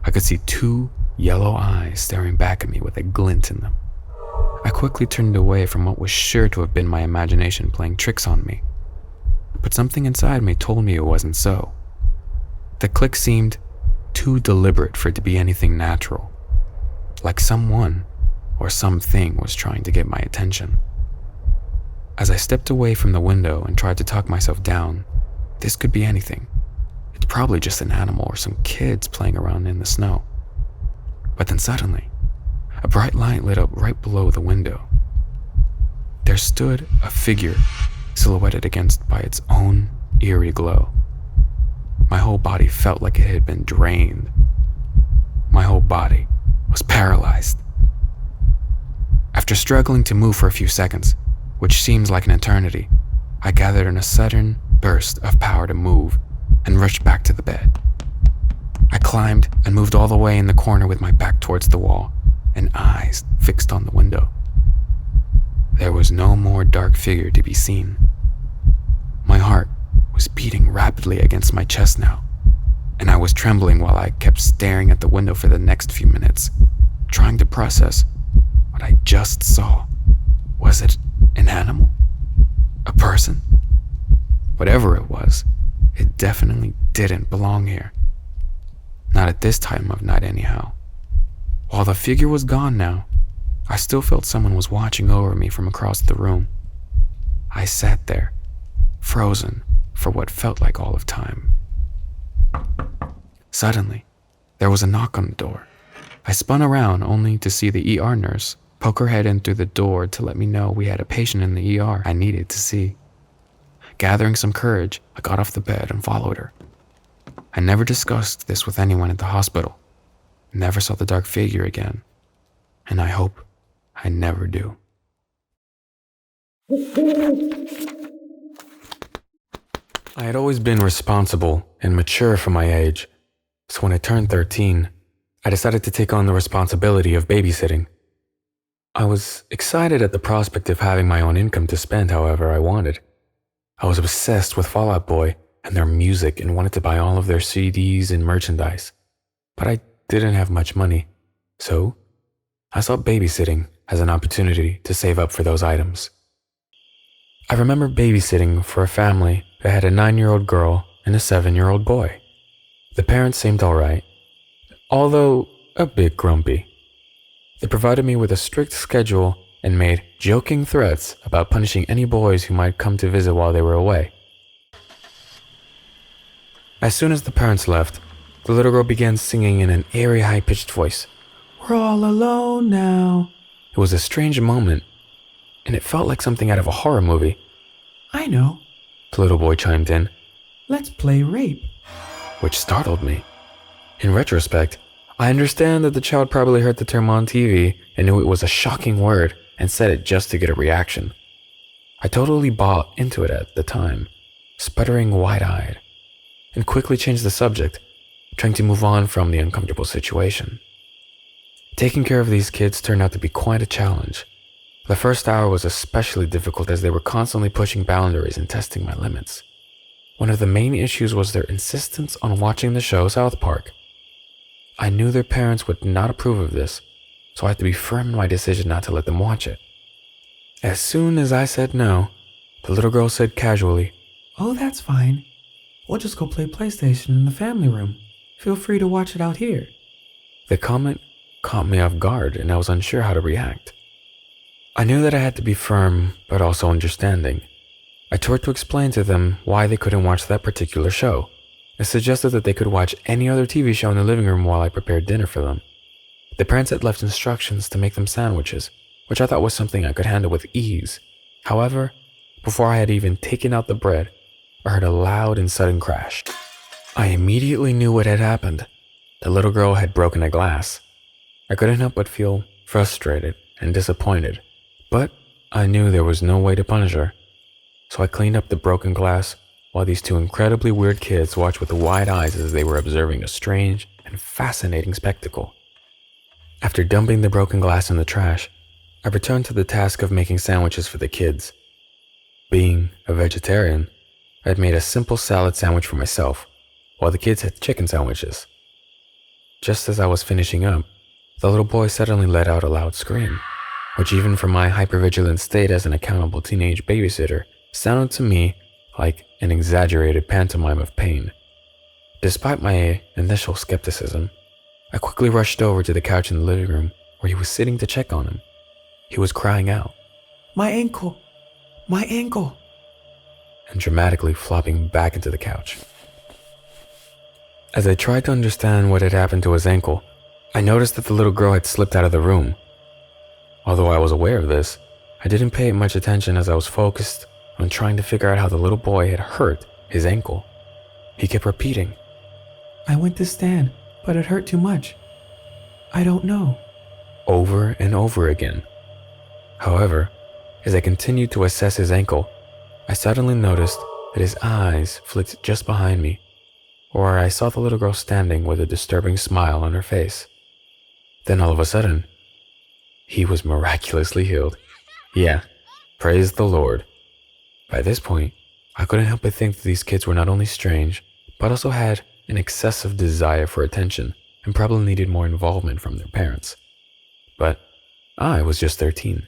I could see two yellow eyes staring back at me with a glint in them. I quickly turned away from what was sure to have been my imagination playing tricks on me. But something inside me told me it wasn't so. The click seemed too deliberate for it to be anything natural, like someone or something was trying to get my attention. As I stepped away from the window and tried to talk myself down, this could be anything. It's probably just an animal or some kids playing around in the snow. But then suddenly, a bright light lit up right below the window. There stood a figure silhouetted against by its own eerie glow. My whole body felt like it had been drained. My whole body was paralyzed. After struggling to move for a few seconds, which seems like an eternity, I gathered in a sudden burst of power to move and rushed back to the bed. I climbed and moved all the way in the corner with my back towards the wall and eyes fixed on the window. There was no more dark figure to be seen. My heart was beating rapidly against my chest now, and I was trembling while I kept staring at the window for the next few minutes, trying to process what I just saw. Was it an animal? A person? Whatever it was, it definitely didn't belong here. Not at this time of night anyhow. While the figure was gone now, I still felt someone was watching over me from across the room. I sat there, frozen for what felt like all of time. Suddenly, there was a knock on the door. I spun around only to see the ER nurse poke her head in through the door to let me know we had a patient in the ER I needed to see. Gathering some courage, I got off the bed and followed her. I never discussed this with anyone at the hospital, never saw the dark figure again, and I hope I never do. I had always been responsible and mature for my age, so when I turned 13, I decided to take on the responsibility of babysitting. I was excited at the prospect of having my own income to spend however I wanted. I was obsessed with Fall Out Boy and their music and wanted to buy all of their CDs and merchandise, but I didn't have much money, so I saw babysitting as an opportunity to save up for those items. I remember babysitting for a family that had a 9-year-old girl and a 7-year-old boy. The parents seemed alright, although a bit grumpy. They provided me with a strict schedule and made joking threats about punishing any boys who might come to visit while they were away. As soon as the parents left, the little girl began singing in an airy, high-pitched voice. "We're all alone now." It was a strange moment, and it felt like something out of a horror movie. I know. The little boy chimed in, Let's play rape. which startled me. In retrospect, I understand that the child probably heard the term on TV and knew it was a shocking word and said it just to get a reaction. I totally bought into it at the time, sputtering wide-eyed, and quickly changed the subject, trying to move on from the uncomfortable situation. Taking care of these kids turned out to be quite a challenge. The first hour was especially difficult as they were constantly pushing boundaries and testing my limits. One of the main issues was their insistence on watching the show South Park. I knew their parents would not approve of this, so I had to be firm in my decision not to let them watch it. As soon as I said no, the little girl said casually, Oh, that's fine. We'll just go play PlayStation in the family room. Feel free to watch it out here. The comment caught me off guard and I was unsure how to react. I knew that I had to be firm, but also understanding. I tried to explain to them why they couldn't watch that particular show. I suggested that they could watch any other TV show in the living room while I prepared dinner for them. The parents had left instructions to make them sandwiches, which I thought was something I could handle with ease. However, before I had even taken out the bread, I heard a loud and sudden crash. I immediately knew what had happened. The little girl had broken a glass. I couldn't help but feel frustrated and disappointed, but I knew there was no way to punish her. So I cleaned up the broken glass while these two incredibly weird kids watched with wide eyes as they were observing a strange and fascinating spectacle. After dumping the broken glass in the trash, I returned to the task of making sandwiches for the kids. Being a vegetarian, I had made a simple salad sandwich for myself, while the kids had chicken sandwiches. Just as I was finishing up, the little boy suddenly let out a loud scream, which even for my hypervigilant state as an accountable teenage babysitter, sounded to me like an exaggerated pantomime of pain. Despite my initial skepticism, I quickly rushed over to the couch in the living room where he was sitting to check on him. He was crying out, My ankle! My ankle! and dramatically flopping back into the couch. As I tried to understand what had happened to his ankle, I noticed that the little girl had slipped out of the room. Although I was aware of this, I didn't pay much attention as I was focused on trying to figure out how the little boy had hurt his ankle. He kept repeating, I went to stand, but it hurt too much. I don't know. over and over again. However, as I continued to assess his ankle, I suddenly noticed that his eyes flicked just behind me, where I saw the little girl standing with a disturbing smile on her face. Then all of a sudden, he was miraculously healed. Yeah, praise the Lord. By this point, I couldn't help but think that these kids were not only strange, but also had an excessive desire for attention and probably needed more involvement from their parents. But I was just 13,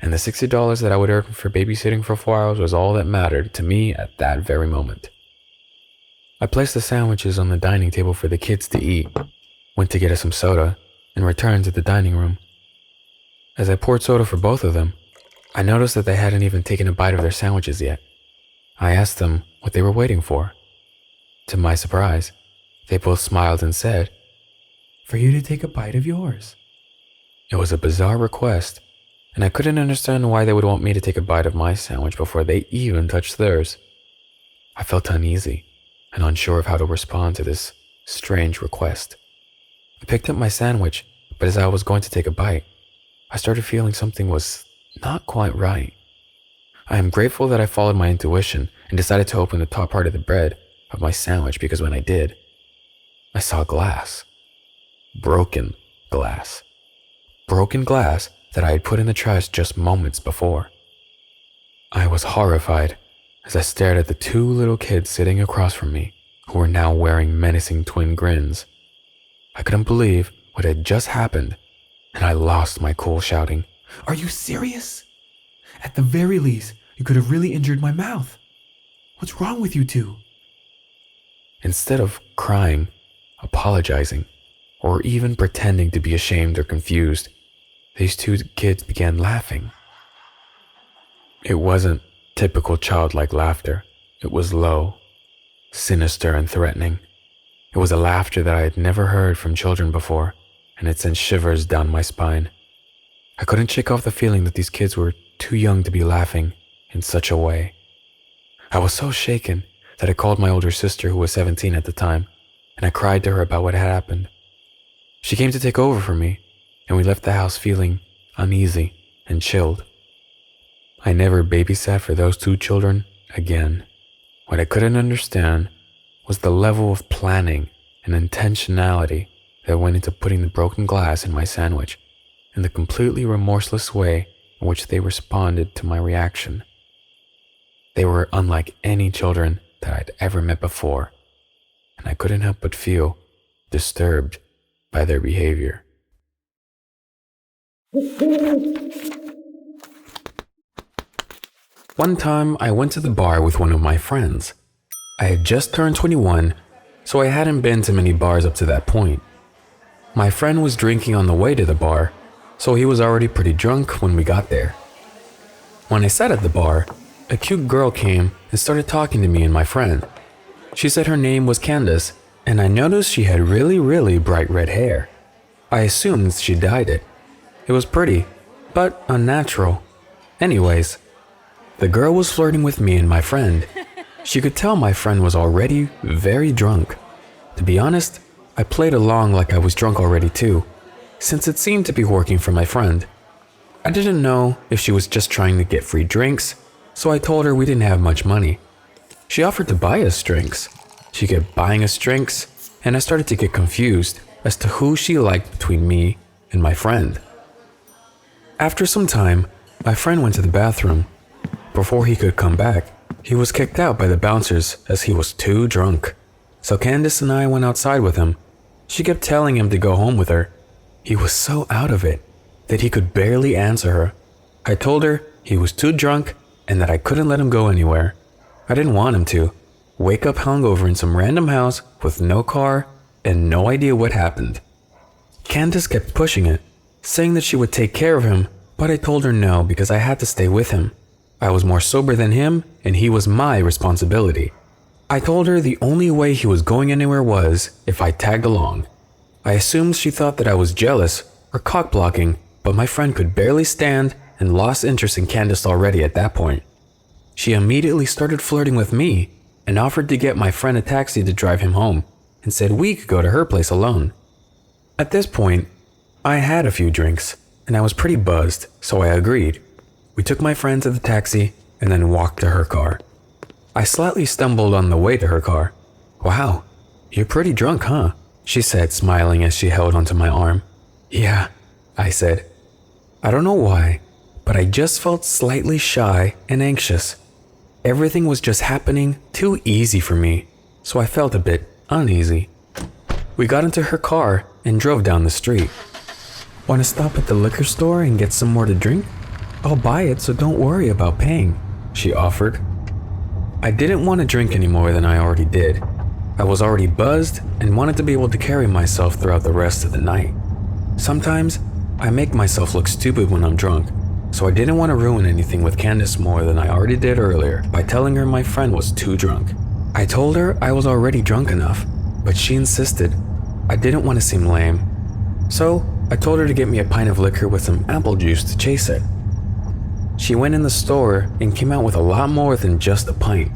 and the $60 that I would earn for babysitting for 4 hours was all that mattered to me at that very moment. I placed the sandwiches on the dining table for the kids to eat, went to get us some soda, and returned to the dining room. As I poured soda for both of them, I noticed that they hadn't even taken a bite of their sandwiches yet. I asked them what they were waiting for. To my surprise, they both smiled and said, "For you to take a bite of yours." It was a bizarre request, and I couldn't understand why they would want me to take a bite of my sandwich before they even touched theirs. I felt uneasy and unsure of how to respond to this strange request. I picked up my sandwich, but as I was going to take a bite, I started feeling something was not quite right. I am grateful that I followed my intuition and decided to open the top part of the bread of my sandwich, because when I did, I saw glass. Broken glass. Broken glass that I had put in the trash just moments before. I was horrified as I stared at the two little kids sitting across from me, who were now wearing menacing twin grins. I couldn't believe what had just happened, and I lost my cool, shouting, "Are you serious? At the very least, you could have really injured my mouth. What's wrong with you two?" Instead of crying, apologizing, or even pretending to be ashamed or confused, these two kids began laughing. It wasn't typical childlike laughter. It was low, sinister, and threatening. It was a laughter that I had never heard from children before, and it sent shivers down my spine. I couldn't shake off the feeling that these kids were too young to be laughing in such a way. I was so shaken that I called my older sister, who was 17 at the time, and I cried to her about what had happened. She came to take over for me, and we left the house feeling uneasy and chilled. I never babysat for those two children again. What I couldn't understand was the level of planning and intentionality that went into putting the broken glass in my sandwich, and the completely remorseless way in which they responded to my reaction. They were unlike any children that I'd ever met before, and I couldn't help but feel disturbed by their behavior. One time, I went to the bar with one of my friends. I had just turned 21, so I hadn't been to many bars up to that point. My friend was drinking on the way to the bar, so he was already pretty drunk when we got there. When I sat at the bar, a cute girl came and started talking to me and my friend. She said her name was Candace, and I noticed she had really bright red hair. I assumed she dyed it. It was pretty, but unnatural. Anyways, the girl was flirting with me and my friend. She could tell my friend was already very drunk. To be honest, I played along like I was drunk already too, since it seemed to be working for my friend. I didn't know if she was just trying to get free drinks, so I told her we didn't have much money. She offered to buy us drinks. She kept buying us drinks, and I started to get confused as to who she liked between me and my friend. After some time, my friend went to the bathroom. Before he could come back, he was kicked out by the bouncers as he was too drunk. So Candace and I went outside with him. She kept telling him to go home with her. He was so out of it that he could barely answer her. I told her he was too drunk and that I couldn't let him go anywhere. I didn't want him to wake up hungover in some random house with no car and no idea what happened. Candace kept pushing it, saying that she would take care of him, but I told her no because I had to stay with him. I was more sober than him, and he was my responsibility. I told her the only way he was going anywhere was if I tagged along. I assumed she thought that I was jealous or cock-blocking, but my friend could barely stand and lost interest in Candace already at that point. She immediately started flirting with me and offered to get my friend a taxi to drive him home, and said we could go to her place alone. At this point, I had a few drinks, and I was pretty buzzed, so I agreed. We took my friend to the taxi and then walked to her car. I slightly stumbled on the way to her car. "Wow, you're pretty drunk, huh?" she said, smiling as she held onto my arm. "Yeah," I said. I don't know why, but I just felt slightly shy and anxious. Everything was just happening too easy for me, so I felt a bit uneasy. We got into her car and drove down the street. "Want to stop at the liquor store and get some more to drink? I'll buy it, so don't worry about paying," she offered. I didn't want to drink any more than I already did. I was already buzzed and wanted to be able to carry myself throughout the rest of the night. Sometimes, I make myself look stupid when I'm drunk, so I didn't want to ruin anything with Candace more than I already did earlier by telling her my friend was too drunk. I told her I was already drunk enough, but she insisted. I didn't want to seem lame, so I told her to get me a pint of liquor with some apple juice to chase it. She went in the store and came out with a lot more than just a pint.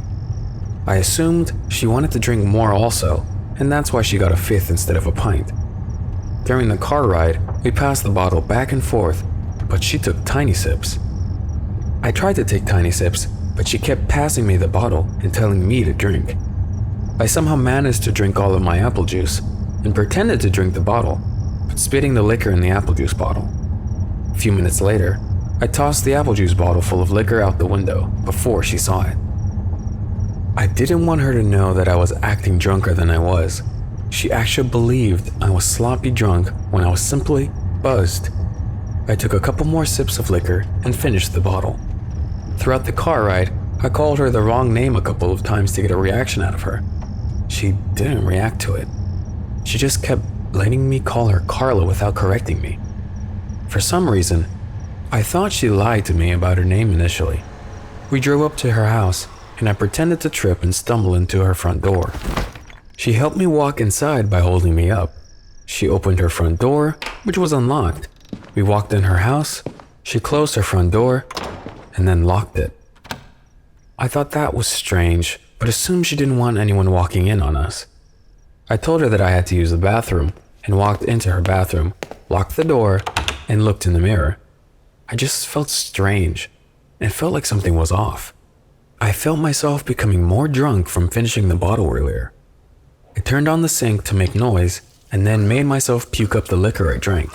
I assumed she wanted to drink more also, and that's why she got a fifth instead of a pint. During the car ride, we passed the bottle back and forth, but she took tiny sips. I tried to take tiny sips, but she kept passing me the bottle and telling me to drink. I somehow managed to drink all of my apple juice and pretended to drink the bottle, but spitting the liquor in the apple juice bottle. A few minutes later, I tossed the apple juice bottle full of liquor out the window before she saw it. I didn't want her to know that I was acting drunker than I was. She actually believed I was sloppy drunk when I was simply buzzed. I took a couple more sips of liquor and finished the bottle. Throughout the car ride, I called her the wrong name a couple of times to get a reaction out of her. She didn't react to it. She just kept letting me call her Carla without correcting me. For some reason, I thought she lied to me about her name initially. We drove up to her house, and I pretended to trip and stumble into her front door. She helped me walk inside by holding me up. She opened her front door, which was unlocked. We walked in her house, she closed her front door, and then locked it. I thought that was strange, but assumed she didn't want anyone walking in on us. I told her that I had to use the bathroom, and walked into her bathroom, locked the door, and looked in the mirror. I just felt strange, and felt like something was off. I felt myself becoming more drunk from finishing the bottle earlier. I turned on the sink to make noise, and then made myself puke up the liquor I drank.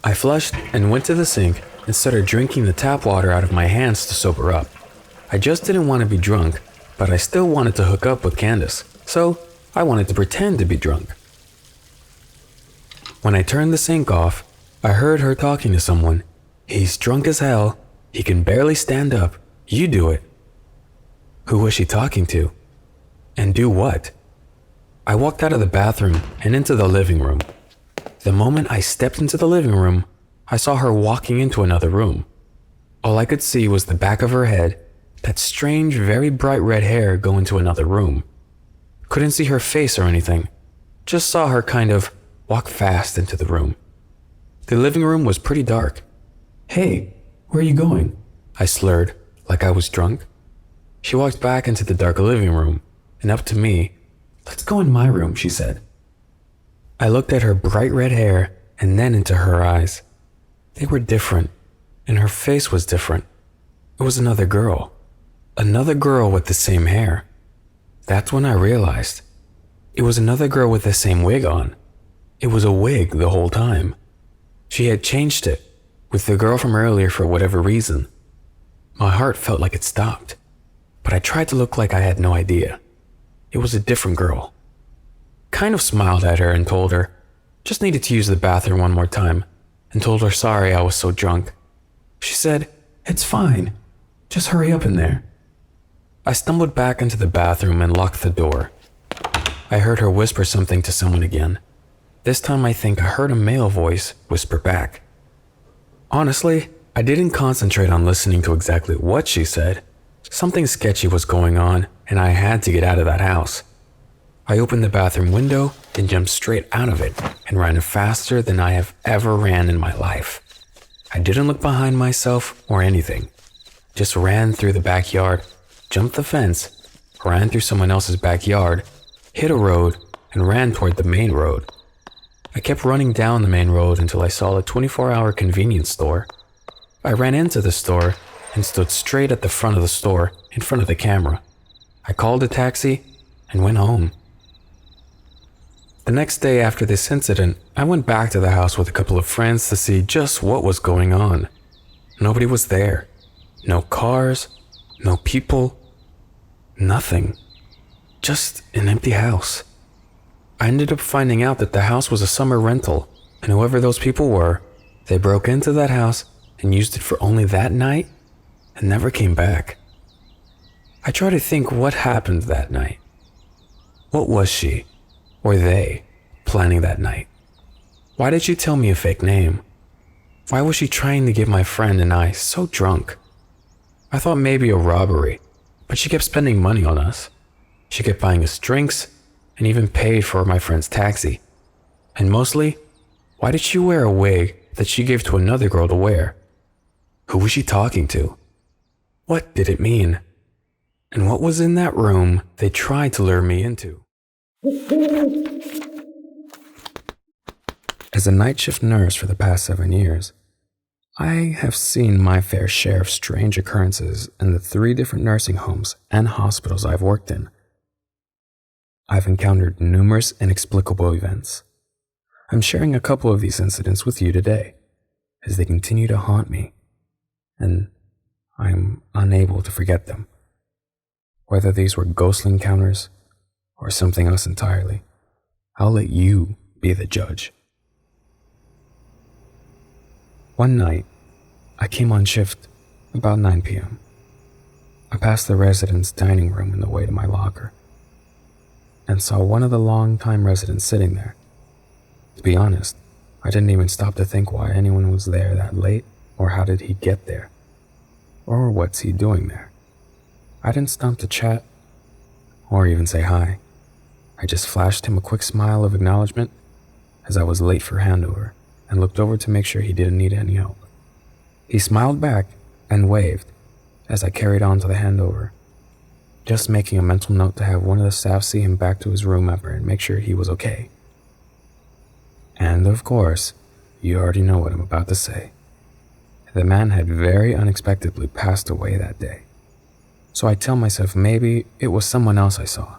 I flushed and went to the sink and started drinking the tap water out of my hands to sober up. I just didn't want to be drunk, but I still wanted to hook up with Candace, so I wanted to pretend to be drunk. When I turned the sink off, I heard her talking to someone. "He's drunk as hell. He can barely stand up. You do it." Who was she talking to? And do what? I walked out of the bathroom and into the living room. The moment I stepped into the living room, I saw her walking into another room. All I could see was the back of her head, that strange, very bright red hair go into another room. Couldn't see her face or anything. Just saw her kind of walk fast into the room. The living room was pretty dark. "Hey, where are you going?" I slurred, like I was drunk. She walked back into the dark living room and up to me. "Let's go in my room," she said. I looked at her bright red hair and then into her eyes. They were different, and her face was different. It was another girl. Another girl with the same hair. That's when I realized. It was another girl with the same wig on. It was a wig the whole time. She had changed it, with the girl from earlier for whatever reason. My heart felt like it stopped, but I tried to look like I had no idea. It was a different girl. Kind of smiled at her and told her, just needed to use the bathroom one more time, and told her sorry I was so drunk. She said, "It's fine. Just hurry up in there." I stumbled back into the bathroom and locked the door. I heard her whisper something to someone again. This time I think I heard a male voice whisper back. Honestly, I didn't concentrate on listening to exactly what she said. Something sketchy was going on, and I had to get out of that house. I opened the bathroom window and jumped straight out of it and ran faster than I have ever ran in my life. I didn't look behind myself or anything. Just ran through the backyard, jumped the fence, ran through someone else's backyard, hit a road, and ran toward the main road. I kept running down the main road until I saw a 24-hour convenience store. I ran into the store and stood straight at the front of the store in front of the camera. I called a taxi and went home. The next day after this incident, I went back to the house with a couple of friends to see just what was going on. Nobody was there. No cars, no people, nothing. Just an empty house. I ended up finding out that the house was a summer rental, and whoever those people were, they broke into that house and used it for only that night and never came back. I try to think what happened that night. What was she, or they, planning that night? Why did she tell me a fake name? Why was she trying to get my friend and I so drunk? I thought maybe a robbery, but she kept spending money on us. She kept buying us drinks and even paid for my friend's taxi. And mostly, why did she wear a wig that she gave to another girl to wear? Who was she talking to? What did it mean? And what was in that room they tried to lure me into? As a night shift nurse for the past 7 years, I have seen my fair share of strange occurrences in the 3 different nursing homes and hospitals I've worked in. I've encountered numerous inexplicable events. I'm sharing a couple of these incidents with you today, as they continue to haunt me, and I'm unable to forget them. Whether these were ghostly encounters or something else entirely, I'll let you be the judge. One night, I came on shift about 9 p.m. I passed the residents' dining room on the way to my locker and saw one of the long-time residents sitting there. To be honest, I didn't even stop to think why anyone was there that late, or how did he get there, or what's he doing there. I didn't stop to chat or even say hi. I just flashed him a quick smile of acknowledgement as I was late for handover and looked over to make sure he didn't need any help. He smiled back and waved as I carried on to the handover, just making a mental note to have one of the staff see him back to his room member and make sure he was okay. And of course, you already know what I'm about to say. The man had very unexpectedly passed away that day. So I tell myself maybe it was someone else I saw.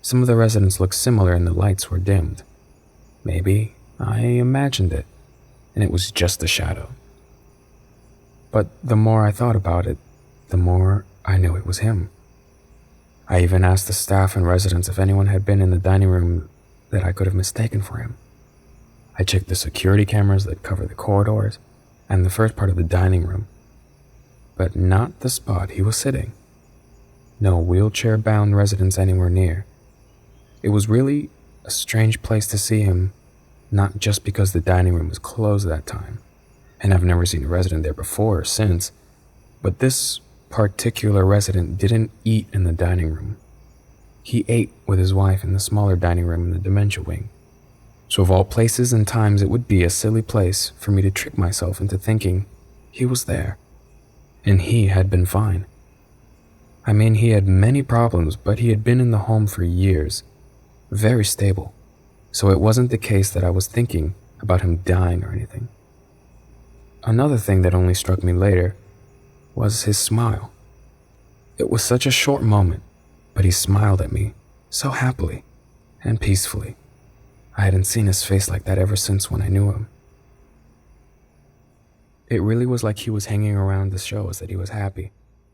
Some of the residents looked similar and the lights were dimmed. Maybe I imagined it, and it was just a shadow. But the more I thought about it, the more I knew it was him. I even asked the staff and residents if anyone had been in the dining room that I could have mistaken for him. I checked the security cameras that cover the corridors and the first part of the dining room, but not the spot he was sitting. No wheelchair-bound residents anywhere near. It was really a strange place to see him, not just because the dining room was closed that time, and I've never seen a resident there before or since, but this particular resident didn't eat in the dining room. He ate with his wife in the smaller dining room in the dementia wing. So of all places and times, it would be a silly place for me to trick myself into thinking he was there, and he had been fine. I mean, he had many problems, but he had been in the home for years, very stable, so it wasn't the case that I was thinking about him dying or anything. Another thing that only struck me later was his smile. It was such a short moment, but he smiled at me so happily and peacefully. I hadn't seen his face like that ever since when I knew him. It really was like he was hanging around to show us that he was happy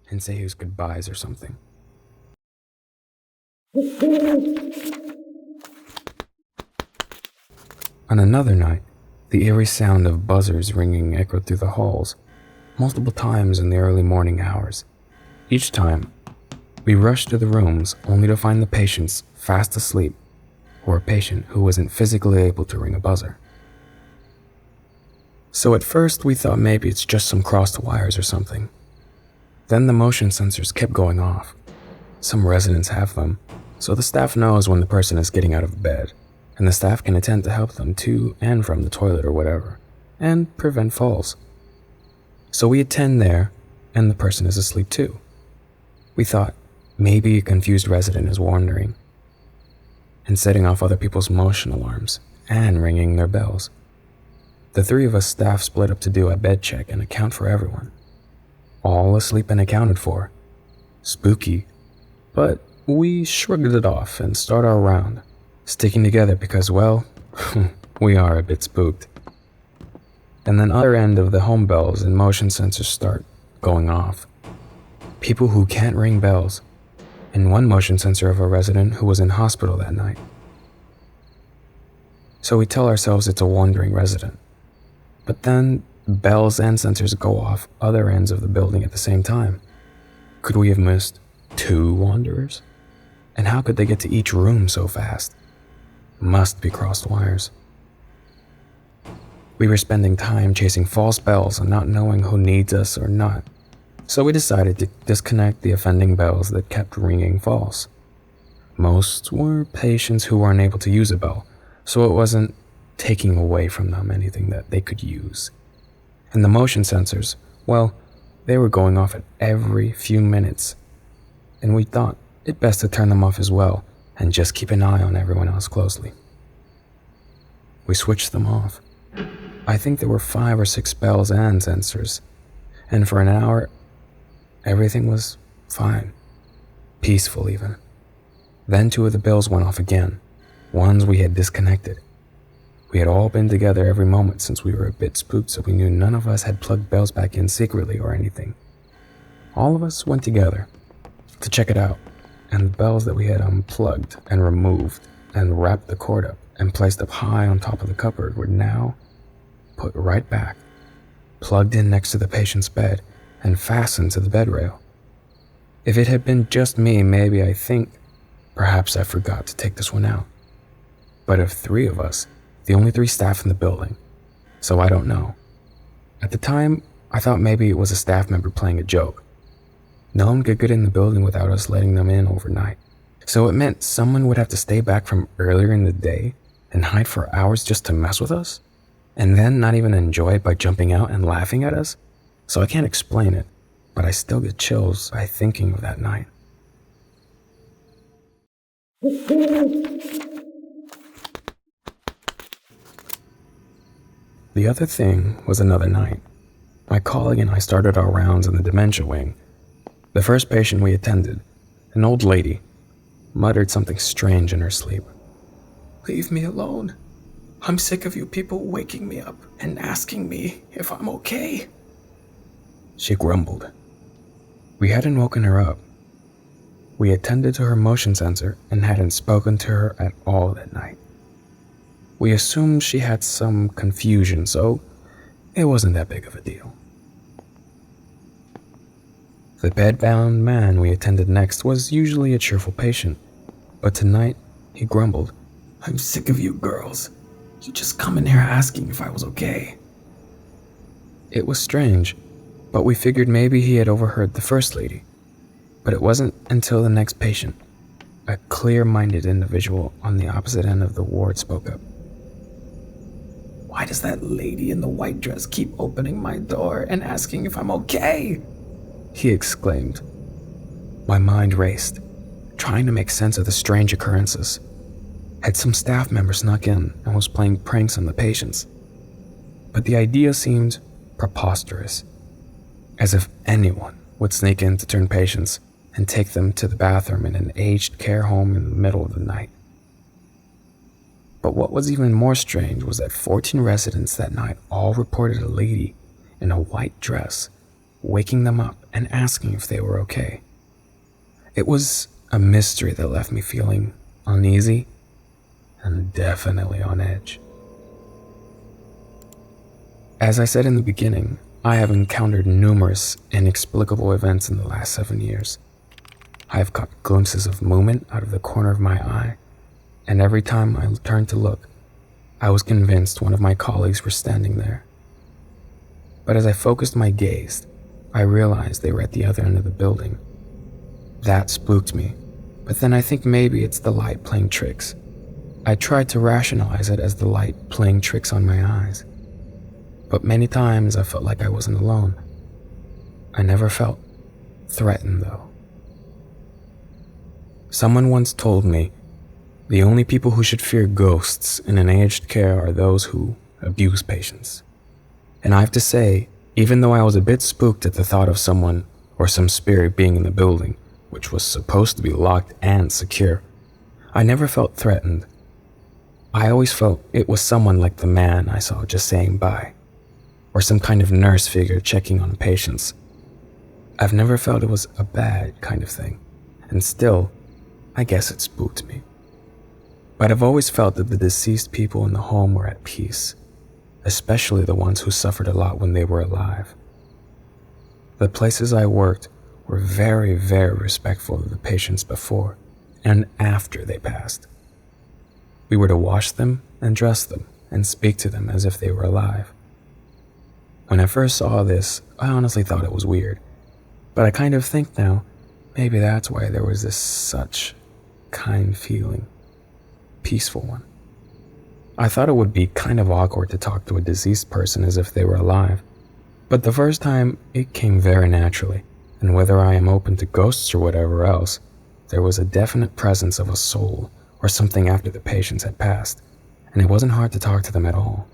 and say his goodbyes or something. On another night, the eerie sound of buzzers ringing echoed through the halls multiple times in the early morning hours. Each time, we rushed to the rooms only to find the patients fast asleep or a patient who wasn't physically able to ring a buzzer. So at first we thought maybe it's just some crossed wires or something. Then the motion sensors kept going off. Some residents have them, so the staff knows when the person is getting out of bed, and the staff can attend to help them to and from the toilet or whatever, and prevent falls. So we attend there, and the person is asleep too. We thought maybe a confused resident is wandering and setting off other people's motion alarms, and ringing their bells. The three of us staff split up to do a bed check and account for everyone. All asleep and accounted for. Spooky. But we shrugged it off and started our round, sticking together because, well, we are a bit spooked. And then other end of the home bells and motion sensors start going off. People who can't ring bells, and one motion sensor of a resident who was in hospital that night. So we tell ourselves it's a wandering resident. But then bells and sensors go off other ends of the building at the same time. Could we have missed 2 wanderers? And how could they get to each room so fast? Must be crossed wires. We were spending time chasing false bells and not knowing who needs us or not. So we decided to disconnect the offending bells that kept ringing false. Most were patients who weren't able to use a bell, so it wasn't taking away from them anything that they could use. And the motion sensors, well, they were going off at every few minutes, and we thought it best to turn them off as well and just keep an eye on everyone else closely. We switched them off. I think there were 5 or 6 bells and sensors, and for an hour, everything was fine. Peaceful even. Then 2 of the bells went off again, ones we had disconnected. We had all been together every moment since we were a bit spooked, so we knew none of us had plugged bells back in secretly or anything. All of us went together to check it out, and the bells that we had unplugged and removed and wrapped the cord up and placed up high on top of the cupboard were now put right back, plugged in next to the patient's bed and fastened to the bed rail. If it had been just me, maybe I think perhaps I forgot to take this one out. But of 3 of us, the only 3 staff in the building, so I don't know. At the time, I thought maybe it was a staff member playing a joke. No one could get in the building without us letting them in overnight, so it meant someone would have to stay back from earlier in the day and hide for hours just to mess with us, and then not even enjoy it by jumping out and laughing at us. So I can't explain it, but I still get chills by thinking of that night. The other thing was another night. My colleague and I started our rounds in the dementia wing. The first patient we attended, an old lady, muttered something strange in her sleep. "Leave me alone. I'm sick of you people waking me up and asking me if I'm okay," she grumbled. We hadn't woken her up. We attended to her motion sensor and hadn't spoken to her at all that night. We assumed she had some confusion, so it wasn't that big of a deal. The bedbound man we attended next was usually a cheerful patient, but tonight he grumbled, "I'm sick of you girls. You just come in here asking if I was okay." It was strange, but we figured maybe he had overheard the first lady. But it wasn't until the next patient, a clear-minded individual on the opposite end of the ward, spoke up. "Why does that lady in the white dress keep opening my door and asking if I'm okay?" he exclaimed. My mind raced, trying to make sense of the strange occurrences. Had some staff member snuck in and was playing pranks on the patients? But the idea seemed preposterous, as if anyone would sneak in to turn patients and take them to the bathroom in an aged care home in the middle of the night. But what was even more strange was that 14 residents that night all reported a lady in a white dress waking them up and asking if they were okay. It was a mystery that left me feeling uneasy and definitely on edge. As I said in the beginning, I have encountered numerous inexplicable events in the last 7 years. I have caught glimpses of movement out of the corner of my eye, and every time I turned to look, I was convinced one of my colleagues were standing there. But as I focused my gaze, I realized they were at the other end of the building. That spooked me, but then I think maybe it's the light playing tricks. I tried to rationalize it as the light playing tricks on my eyes. But many times I felt like I wasn't alone. I never felt threatened, though. Someone once told me, The only people who should fear ghosts in an aged care are those who abuse patients. And I have to say, even though I was a bit spooked at the thought of someone or some spirit being in the building, which was supposed to be locked and secure, I never felt threatened. I always felt it was someone like the man I saw just saying bye, or some kind of nurse figure checking on patients. I've never felt it was a bad kind of thing, and still, I guess it spooked me. But I've always felt that the deceased people in the home were at peace, especially the ones who suffered a lot when they were alive. The places I worked were very, very respectful of the patients before and after they passed. We were to wash them and dress them and speak to them as if they were alive. When I first saw this, I honestly thought it was weird, but I kind of think now, maybe that's why there was this such kind feeling. Peaceful one. I thought it would be kind of awkward to talk to a deceased person as if they were alive, but the first time it came very naturally, and whether I am open to ghosts or whatever else, there was a definite presence of a soul or something after the patients had passed, and it wasn't hard to talk to them at all.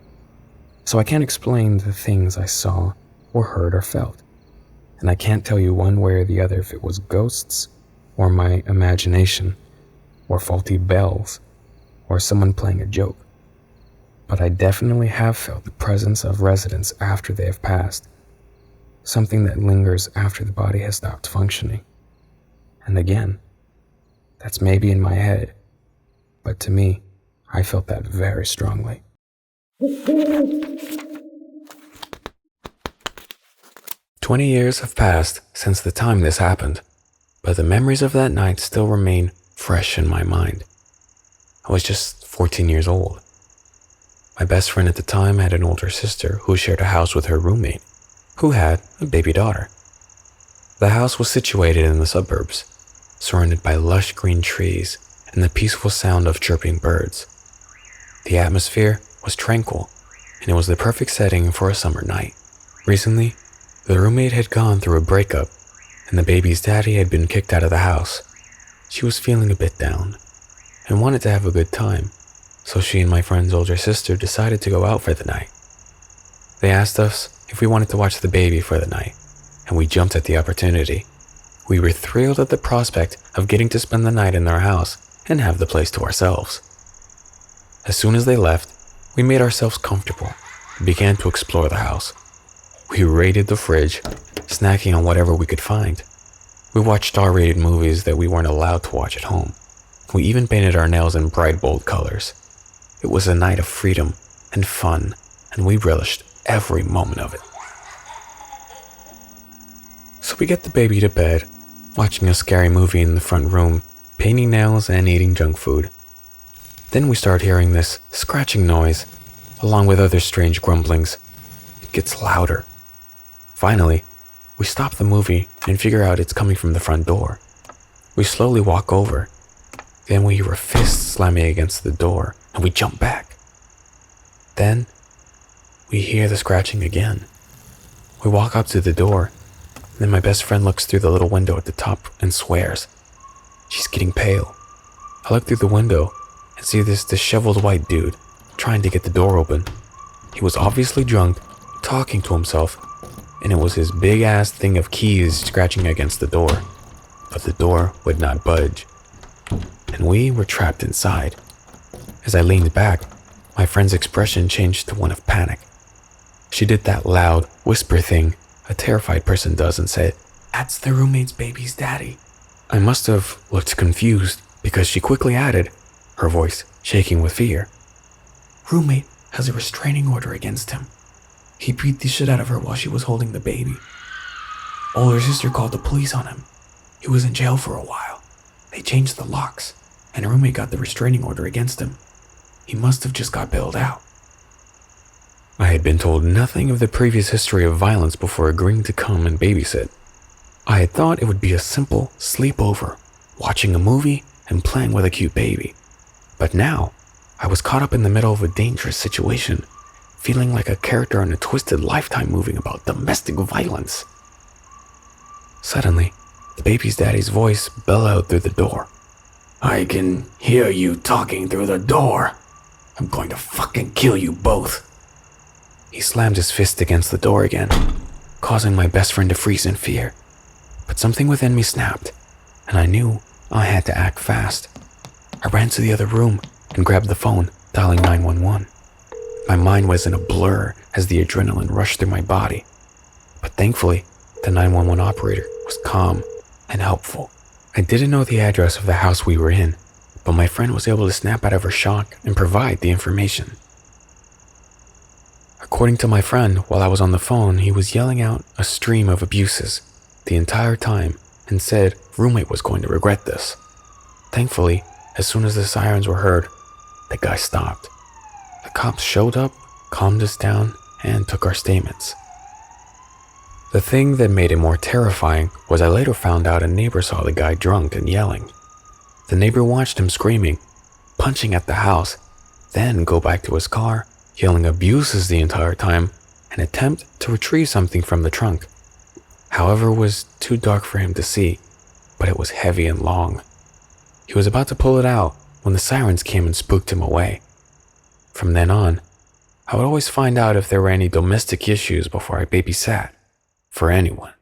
So I can't explain the things I saw or heard or felt, and I can't tell you one way or the other if it was ghosts or my imagination or faulty bells or someone playing a joke. But I definitely have felt the presence of residents after they have passed, something that lingers after the body has stopped functioning. And again, that's maybe in my head, but to me, I felt that very strongly. 20 years have passed since the time this happened, but the memories of that night still remain fresh in my mind. I was just 14 years old. My best friend at the time had an older sister who shared a house with her roommate, who had a baby daughter. The house was situated in the suburbs, surrounded by lush green trees and the peaceful sound of chirping birds. The atmosphere was tranquil, and it was the perfect setting for a summer night. Recently, the roommate had gone through a breakup, and the baby's daddy had been kicked out of the house. She was feeling a bit down and wanted to have a good time, so she and my friend's older sister decided to go out for the night. They asked us if we wanted to watch the baby for the night, and we jumped at the opportunity. We were thrilled at the prospect of getting to spend the night in their house and have the place to ourselves. As soon as they left, we made ourselves comfortable and began to explore the house. We raided the fridge, snacking on whatever we could find. We watched R-rated movies that we weren't allowed to watch at home. We even painted our nails in bright, bold colors. It was a night of freedom and fun, and we relished every moment of it. So we get the baby to bed, watching a scary movie in the front room, painting nails and eating junk food. Then we start hearing this scratching noise, along with other strange grumblings. It gets louder. Finally, we stop the movie and figure out it's coming from the front door. We slowly walk over. Then we hear a fist slamming against the door, and we jump back. Then, we hear the scratching again. We walk up to the door. Then my best friend looks through the little window at the top and swears. She's getting pale. I look through the window and see this disheveled white dude trying to get the door open. He was obviously drunk, talking to himself, and it was his big-ass thing of keys scratching against the door. But the door would not budge, and we were trapped inside. As I leaned back, my friend's expression changed to one of panic. She did that loud whisper thing a terrified person does and said, "That's the roommate's baby's daddy." I must have looked confused because she quickly added, her voice shaking with fear, "Roommate has a restraining order against him. He beat the shit out of her while she was holding the baby. Older sister called the police on him. He was in jail for a while. They changed the locks, and roommate got the restraining order against him. He must have just got bailed out." I had been told nothing of the previous history of violence before agreeing to come and babysit. I had thought it would be a simple sleepover, watching a movie and playing with a cute baby. But now, I was caught up in the middle of a dangerous situation, feeling like a character in a twisted Lifetime movie about domestic violence. Suddenly, the baby's daddy's voice bellowed through the door. I can hear you talking through the door. I'm going to fucking kill you both. He slammed his fist against the door again, causing my best friend to freeze in fear. But something within me snapped, and I knew I had to act fast. I ran to the other room and grabbed the phone, dialing 911. My mind was in a blur as the adrenaline rushed through my body. But thankfully, the 911 operator was calm and helpful. I didn't know the address of the house we were in, but my friend was able to snap out of her shock and provide the information. According to my friend, while I was on the phone, he was yelling out a stream of abuses the entire time and said roommate was going to regret this. Thankfully, as soon as the sirens were heard, the guy stopped. The cops showed up, calmed us down, and took our statements. The thing that made it more terrifying was I later found out a neighbor saw the guy drunk and yelling. The neighbor watched him screaming, punching at the house, then go back to his car, yelling abuses the entire time, and attempt to retrieve something from the trunk. However, it was too dark for him to see, but it was heavy and long. He was about to pull it out when the sirens came and spooked him away. From then on, I would always find out if there were any domestic issues before I babysat for anyone.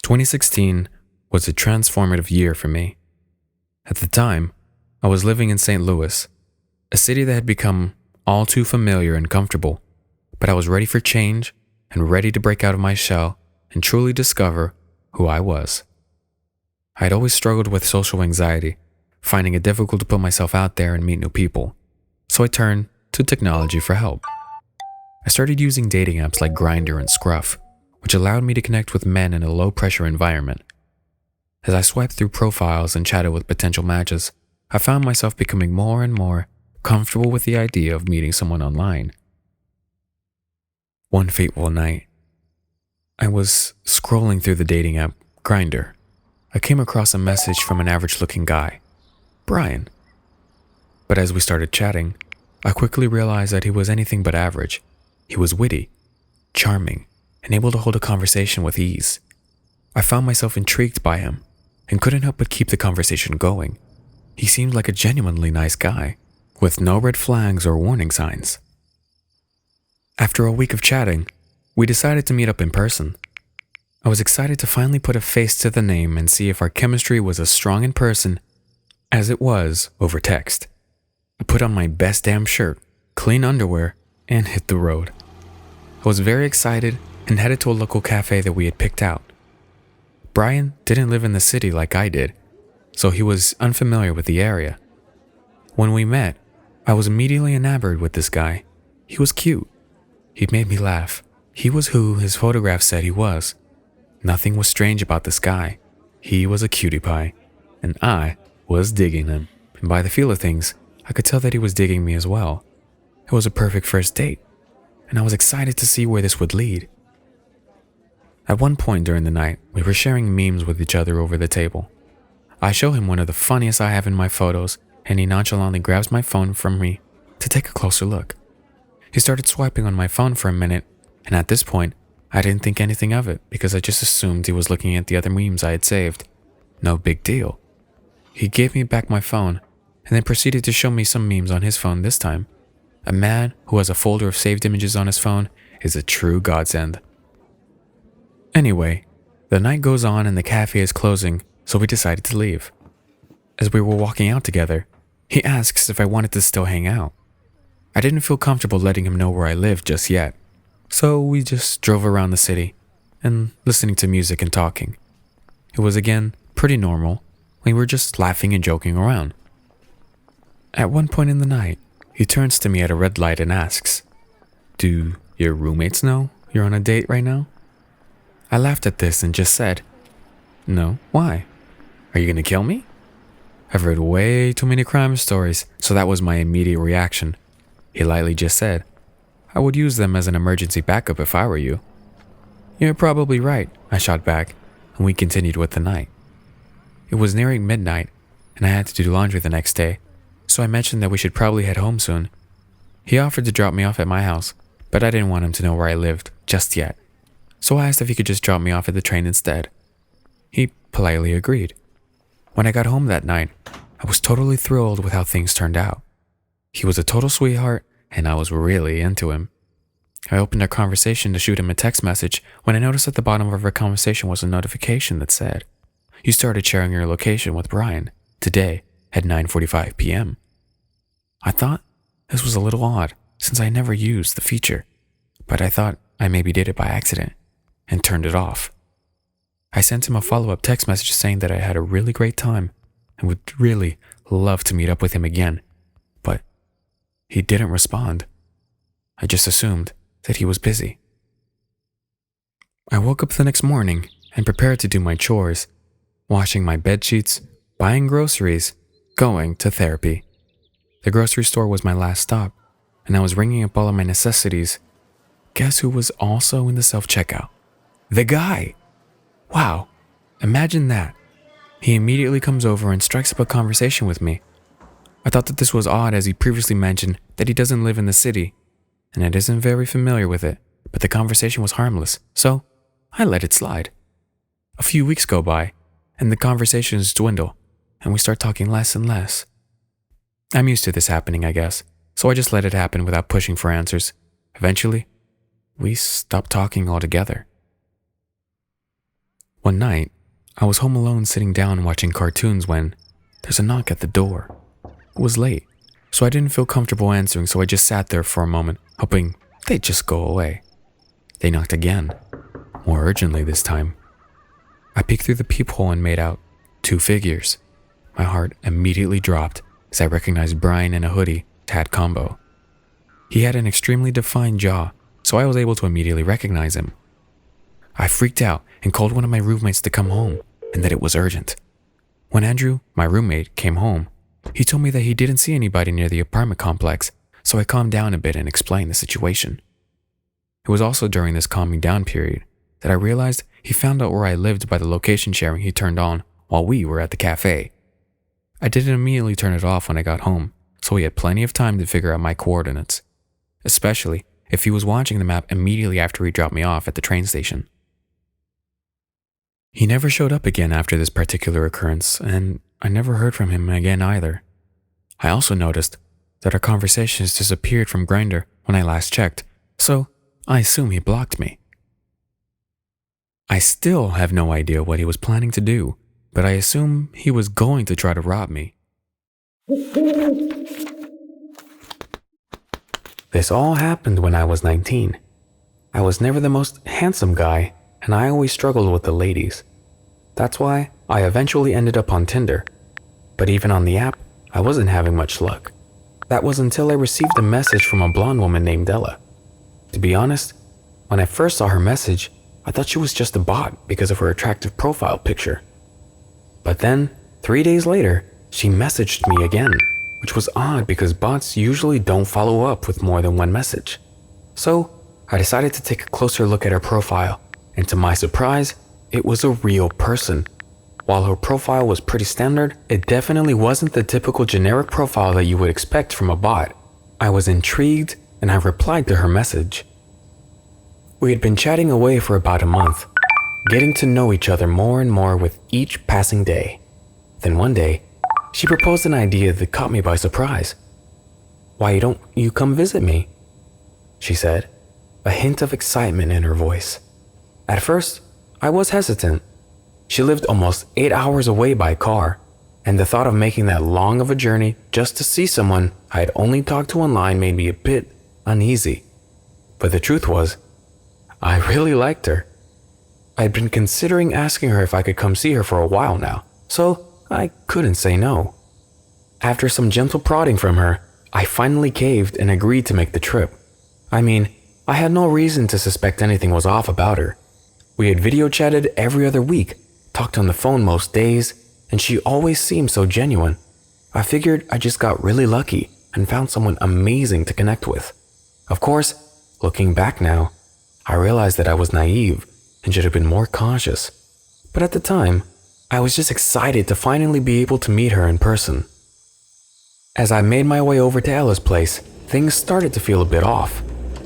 "2016 was a transformative year for me. At the time, I was living in St. Louis, a city that had become all too familiar and comfortable, but I was ready for change and ready to break out of my shell and truly discover who I was. I had always struggled with social anxiety, finding it difficult to put myself out there and meet new people, so I turned to technology for help. I started using dating apps like Grindr and Scruff, which allowed me to connect with men in a low-pressure environment. As I swiped through profiles and chatted with potential matches, I found myself becoming more and more comfortable with the idea of meeting someone online. One fateful night, I was scrolling through the dating app Grindr. I came across a message from an average-looking guy, Brian. But as we started chatting, I quickly realized that he was anything but average. He was witty, charming, and able to hold a conversation with ease. I found myself intrigued by him and couldn't help but keep the conversation going. He seemed like a genuinely nice guy, with no red flags or warning signs. After a week of chatting, we decided to meet up in person. I was excited to finally put a face to the name and see if our chemistry was as strong in person as it was over text. I put on my best damn shirt, clean underwear, and hit the road. I was very excited and headed to a local cafe that we had picked out. Brian didn't live in the city like I did, so he was unfamiliar with the area. When we met, I was immediately enamored with this guy. He was cute. He made me laugh. He was who his photograph said he was. Nothing was strange about this guy. He was a cutie pie, and I was digging him. And by the feel of things, I could tell that he was digging me as well. It was a perfect first date, and I was excited to see where this would lead. At one point during the night, we were sharing memes with each other over the table. I show him one of the funniest I have in my photos, and he nonchalantly grabs my phone from me to take a closer look. He started swiping on my phone for a minute, and at this point, I didn't think anything of it because I just assumed he was looking at the other memes I had saved. No big deal. He gave me back my phone and then proceeded to show me some memes on his phone this time. A man who has a folder of saved images on his phone is a true godsend. Anyway, the night goes on and the cafe is closing, so we decided to leave. As we were walking out together, he asks if I wanted to still hang out. I didn't feel comfortable letting him know where I lived just yet, so we just drove around the city and listening to music and talking. It was again pretty normal. We were just laughing and joking around. At one point in the night, he turns to me at a red light and asks, "Do your roommates know you're on a date right now?" I laughed at this and just said, "No, why? Are you gonna kill me?" I've heard way too many crime stories, so that was my immediate reaction. He lightly just said, "I would use them as an emergency backup if I were you." "You're probably right," I shot back, and we continued with the night. It was nearing midnight, and I had to do laundry the next day, so I mentioned that we should probably head home soon. He offered to drop me off at my house, but I didn't want him to know where I lived just yet. so I asked if he could just drop me off at the train instead. He politely agreed. When I got home that night, I was totally thrilled with how things turned out. He was a total sweetheart, and I was really into him. I opened our conversation to shoot him a text message when I noticed at the bottom of our conversation was a notification that said, "You started sharing your location with Brian today at 9:45 p.m. I thought this was a little odd since I never used the feature, but I thought I maybe did it by accident and turned it off. I sent him a follow-up text message saying that I had a really great time and would really love to meet up with him again, but he didn't respond. I just assumed that he was busy. I woke up the next morning and prepared to do my chores, washing my bed sheets, buying groceries, going to therapy. The grocery store was my last stop, and I was ringing up all of my necessities. Guess who was also in the self-checkout? The guy! Wow, imagine that. He immediately comes over and strikes up a conversation with me. I thought that this was odd as he previously mentioned that he doesn't live in the city, and I isn't very familiar with it, but the conversation was harmless, so I let it slide. A few weeks go by, and the conversations dwindle, and we start talking less and less. I'm used to this happening, I guess, so I just let it happen without pushing for answers. Eventually, we stopped talking altogether. One night, I was home alone sitting down watching cartoons when there's a knock at the door. It was late, so I didn't feel comfortable answering, so I just sat there for a moment, hoping they'd just go away. They knocked again, more urgently this time. I peeked through the peephole and made out 2 figures. My heart immediately dropped as I recognized Brian in a hoodie, tad combo. He had an extremely defined jaw, so I was able to immediately recognize him. I freaked out and called one of my roommates to come home and that it was urgent. When Andrew, my roommate, came home, he told me that he didn't see anybody near the apartment complex, so I calmed down a bit and explained the situation. It was also during this calming down period that I realized he found out where I lived by the location sharing he turned on while we were at the cafe. I didn't immediately turn it off when I got home, so he had plenty of time to figure out my coordinates, especially if he was watching the map immediately after he dropped me off at the train station. He never showed up again after this particular occurrence, and I never heard from him again either. I also noticed that our conversations disappeared from Grindr when I last checked, so I assume he blocked me. I still have no idea what he was planning to do, but I assume he was going to try to rob me. This all happened when I was 19. I was never the most handsome guy, and I always struggled with the ladies. That's why I eventually ended up on Tinder. But even on the app, I wasn't having much luck. That was until I received a message from a blonde woman named Ella. To be honest, when I first saw her message, I thought she was just a bot because of her attractive profile picture. But then, 3 days later, she messaged me again, which was odd because bots usually don't follow up with more than one message. So, I decided to take a closer look at her profile, and to my surprise, it was a real person. While her profile was pretty standard, it definitely wasn't the typical generic profile that you would expect from a bot. I was intrigued, and I replied to her message. We had been chatting away for about a month, getting to know each other more and more with each passing day. Then one day, she proposed an idea that caught me by surprise. "Why don't you come visit me?" she said, a hint of excitement in her voice. At first, I was hesitant. She lived almost 8 hours away by car, and the thought of making that long of a journey just to see someone I had only talked to online made me a bit uneasy. But the truth was, I really liked her. I had been considering asking her if I could come see her for a while now, so I couldn't say no. After some gentle prodding from her, I finally caved and agreed to make the trip. I mean, I had no reason to suspect anything was off about her. We had video chatted every other week, talked on the phone most days, and she always seemed so genuine. I figured I just got really lucky and found someone amazing to connect with. Of course, looking back now, I realized that I was naive and should have been more cautious. But at the time, I was just excited to finally be able to meet her in person. As I made my way over to Ella's place, things started to feel a bit off.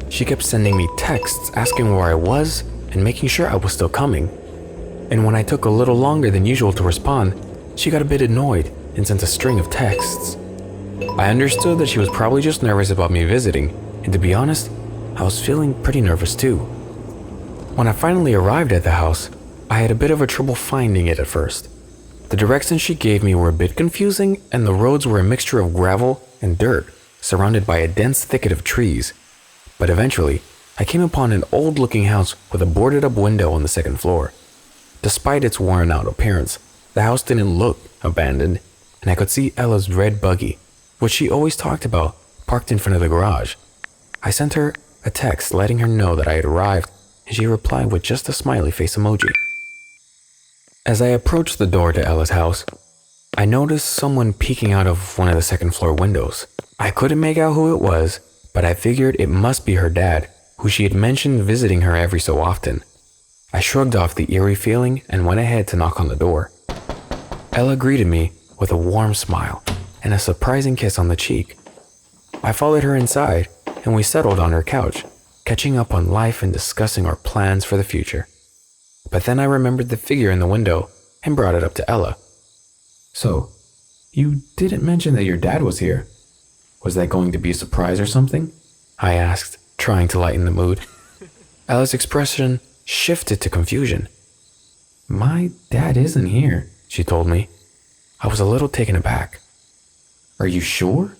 She kept sending me texts asking where I was and making sure I was still coming. And when I took a little longer than usual to respond, she got a bit annoyed and sent a string of texts. I understood that she was probably just nervous about me visiting, and to be honest, I was feeling pretty nervous too. When I finally arrived at the house, I had a bit of a trouble finding it at first. The directions she gave me were a bit confusing, and the roads were a mixture of gravel and dirt, surrounded by a dense thicket of trees. But eventually, I came upon an old-looking house with a boarded-up window on the second floor. Despite its worn-out appearance, the house didn't look abandoned, and I could see Ella's red buggy, which she always talked about, parked in front of the garage. I sent her a text letting her know that I had arrived, and she replied with just a smiley face emoji. As I approached the door to Ella's house, I noticed someone peeking out of one of the second floor windows. I couldn't make out who it was, but I figured it must be her dad, who she had mentioned visiting her every so often. I shrugged off the eerie feeling and went ahead to knock on the door. Ella greeted me with a warm smile and a surprising kiss on the cheek. I followed her inside, and we settled on her couch, catching up on life and discussing our plans for the future. But then I remembered the figure in the window and brought it up to Ella. "So, you didn't mention that your dad was here. Was that going to be a surprise or something?" I asked, trying to lighten the mood. Ella's expression shifted to confusion. "My dad isn't here," she told me. I was a little taken aback. "Are you sure?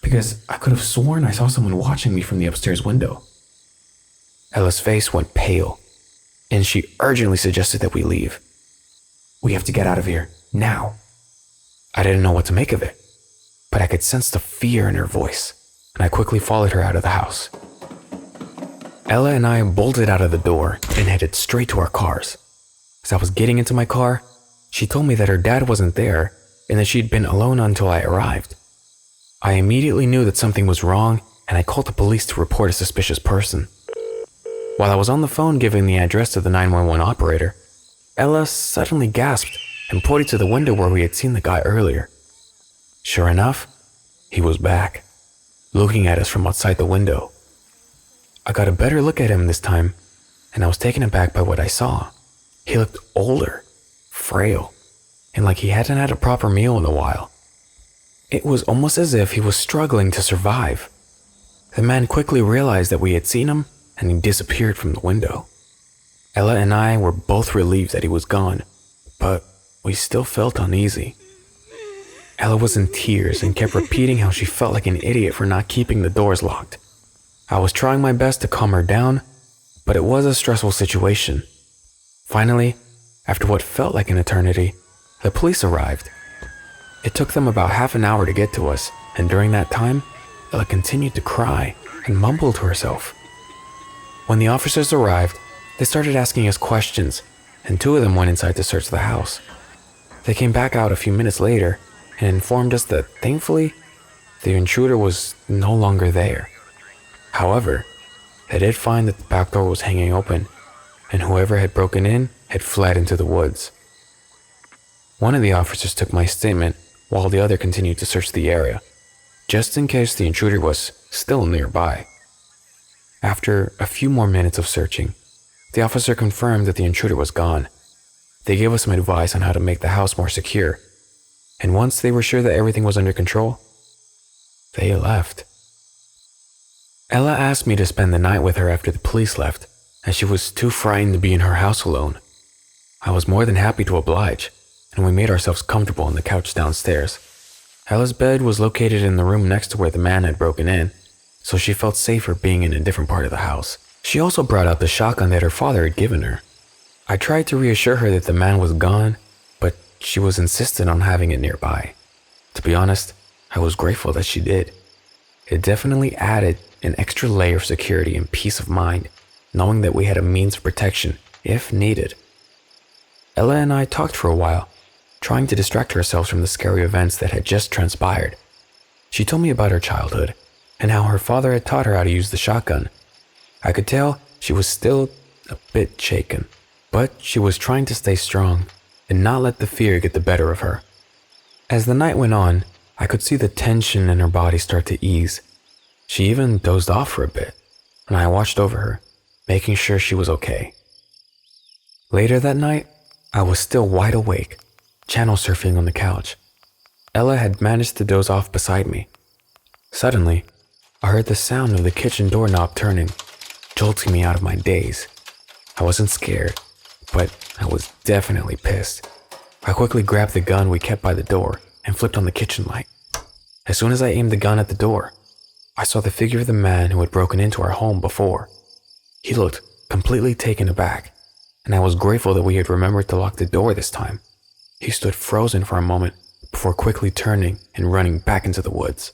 Because I could have sworn I saw someone watching me from the upstairs window." Ella's face went pale, and she urgently suggested that we leave. "We have to get out of here, now." I didn't know what to make of it, but I could sense the fear in her voice, and I quickly followed her out of the house. Ella and I bolted out of the door and headed straight to our cars. As I was getting into my car, she told me that her dad wasn't there and that she'd been alone until I arrived. I immediately knew that something was wrong, and I called the police to report a suspicious person. While I was on the phone giving the address to the 911 operator, Ella suddenly gasped and pointed to the window where we had seen the guy earlier. Sure enough, he was back, looking at us from outside the window. I got a better look at him this time, and I was taken aback by what I saw. He looked older, frail, and like he hadn't had a proper meal in a while. It was almost as if he was struggling to survive. The man quickly realized that we had seen him, and he disappeared from the window. Ella and I were both relieved that he was gone, but we still felt uneasy. Ella was in tears and kept repeating how she felt like an idiot for not keeping the doors locked. I was trying my best to calm her down, but it was a stressful situation. Finally, after what felt like an eternity, the police arrived. It took them about half an hour to get to us, and during that time, Ella continued to cry and mumble to herself. When the officers arrived, they started asking us questions, and 2 of them went inside to search the house. They came back out a few minutes later and informed us that, thankfully, the intruder was no longer there. However, they did find that the back door was hanging open, and whoever had broken in had fled into the woods. One of the officers took my statement while the other continued to search the area, just in case the intruder was still nearby. After a few more minutes of searching, the officer confirmed that the intruder was gone. They gave us some advice on how to make the house more secure, and once they were sure that everything was under control, they left. Ella asked me to spend the night with her after the police left, as she was too frightened to be in her house alone. I was more than happy to oblige, and we made ourselves comfortable on the couch downstairs. Ella's bed was located in the room next to where the man had broken in, so she felt safer being in a different part of the house. She also brought out the shotgun that her father had given her. I tried to reassure her that the man was gone, but she was insistent on having it nearby. To be honest, I was grateful that she did. It definitely added an extra layer of security and peace of mind, knowing that we had a means of protection if needed. Ella and I talked for a while, trying to distract ourselves from the scary events that had just transpired. She told me about her childhood and how her father had taught her how to use the shotgun. I could tell she was still a bit shaken, but she was trying to stay strong and not let the fear get the better of her. As the night went on, I could see the tension in her body start to ease. She even dozed off for a bit, and I watched over her, making sure she was okay. Later that night, I was still wide awake, channel surfing on the couch. Ella had managed to doze off beside me. Suddenly, I heard the sound of the kitchen doorknob turning, jolting me out of my daze. I wasn't scared, but I was definitely pissed. I quickly grabbed the gun we kept by the door and flipped on the kitchen light. As soon as I aimed the gun at the door, I saw the figure of the man who had broken into our home before. He looked completely taken aback, and I was grateful that we had remembered to lock the door this time. He stood frozen for a moment before quickly turning and running back into the woods.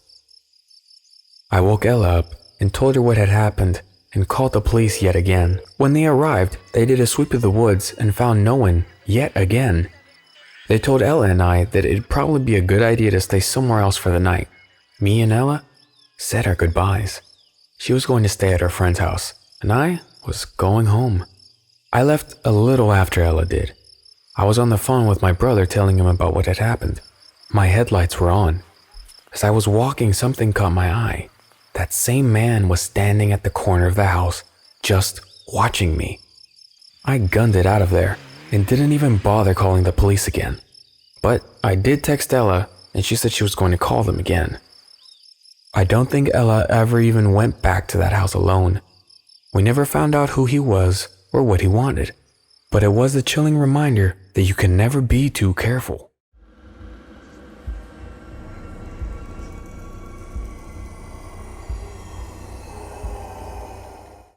I woke Ella up and told her what had happened and called the police yet again. When they arrived, they did a sweep of the woods and found no one yet again. They told Ella and I that it'd probably be a good idea to stay somewhere else for the night. Me and Ella said our goodbyes. She was going to stay at her friend's house, and I was going home. I left a little after Ella did. I was on the phone with my brother telling him about what had happened. My headlights were on. As I was walking, something caught my eye. That same man was standing at the corner of the house, just watching me. I gunned it out of there and didn't even bother calling the police again. But I did text Ella, and she said she was going to call them again. I don't think Ella ever even went back to that house alone. We never found out who he was or what he wanted, but it was a chilling reminder that you can never be too careful.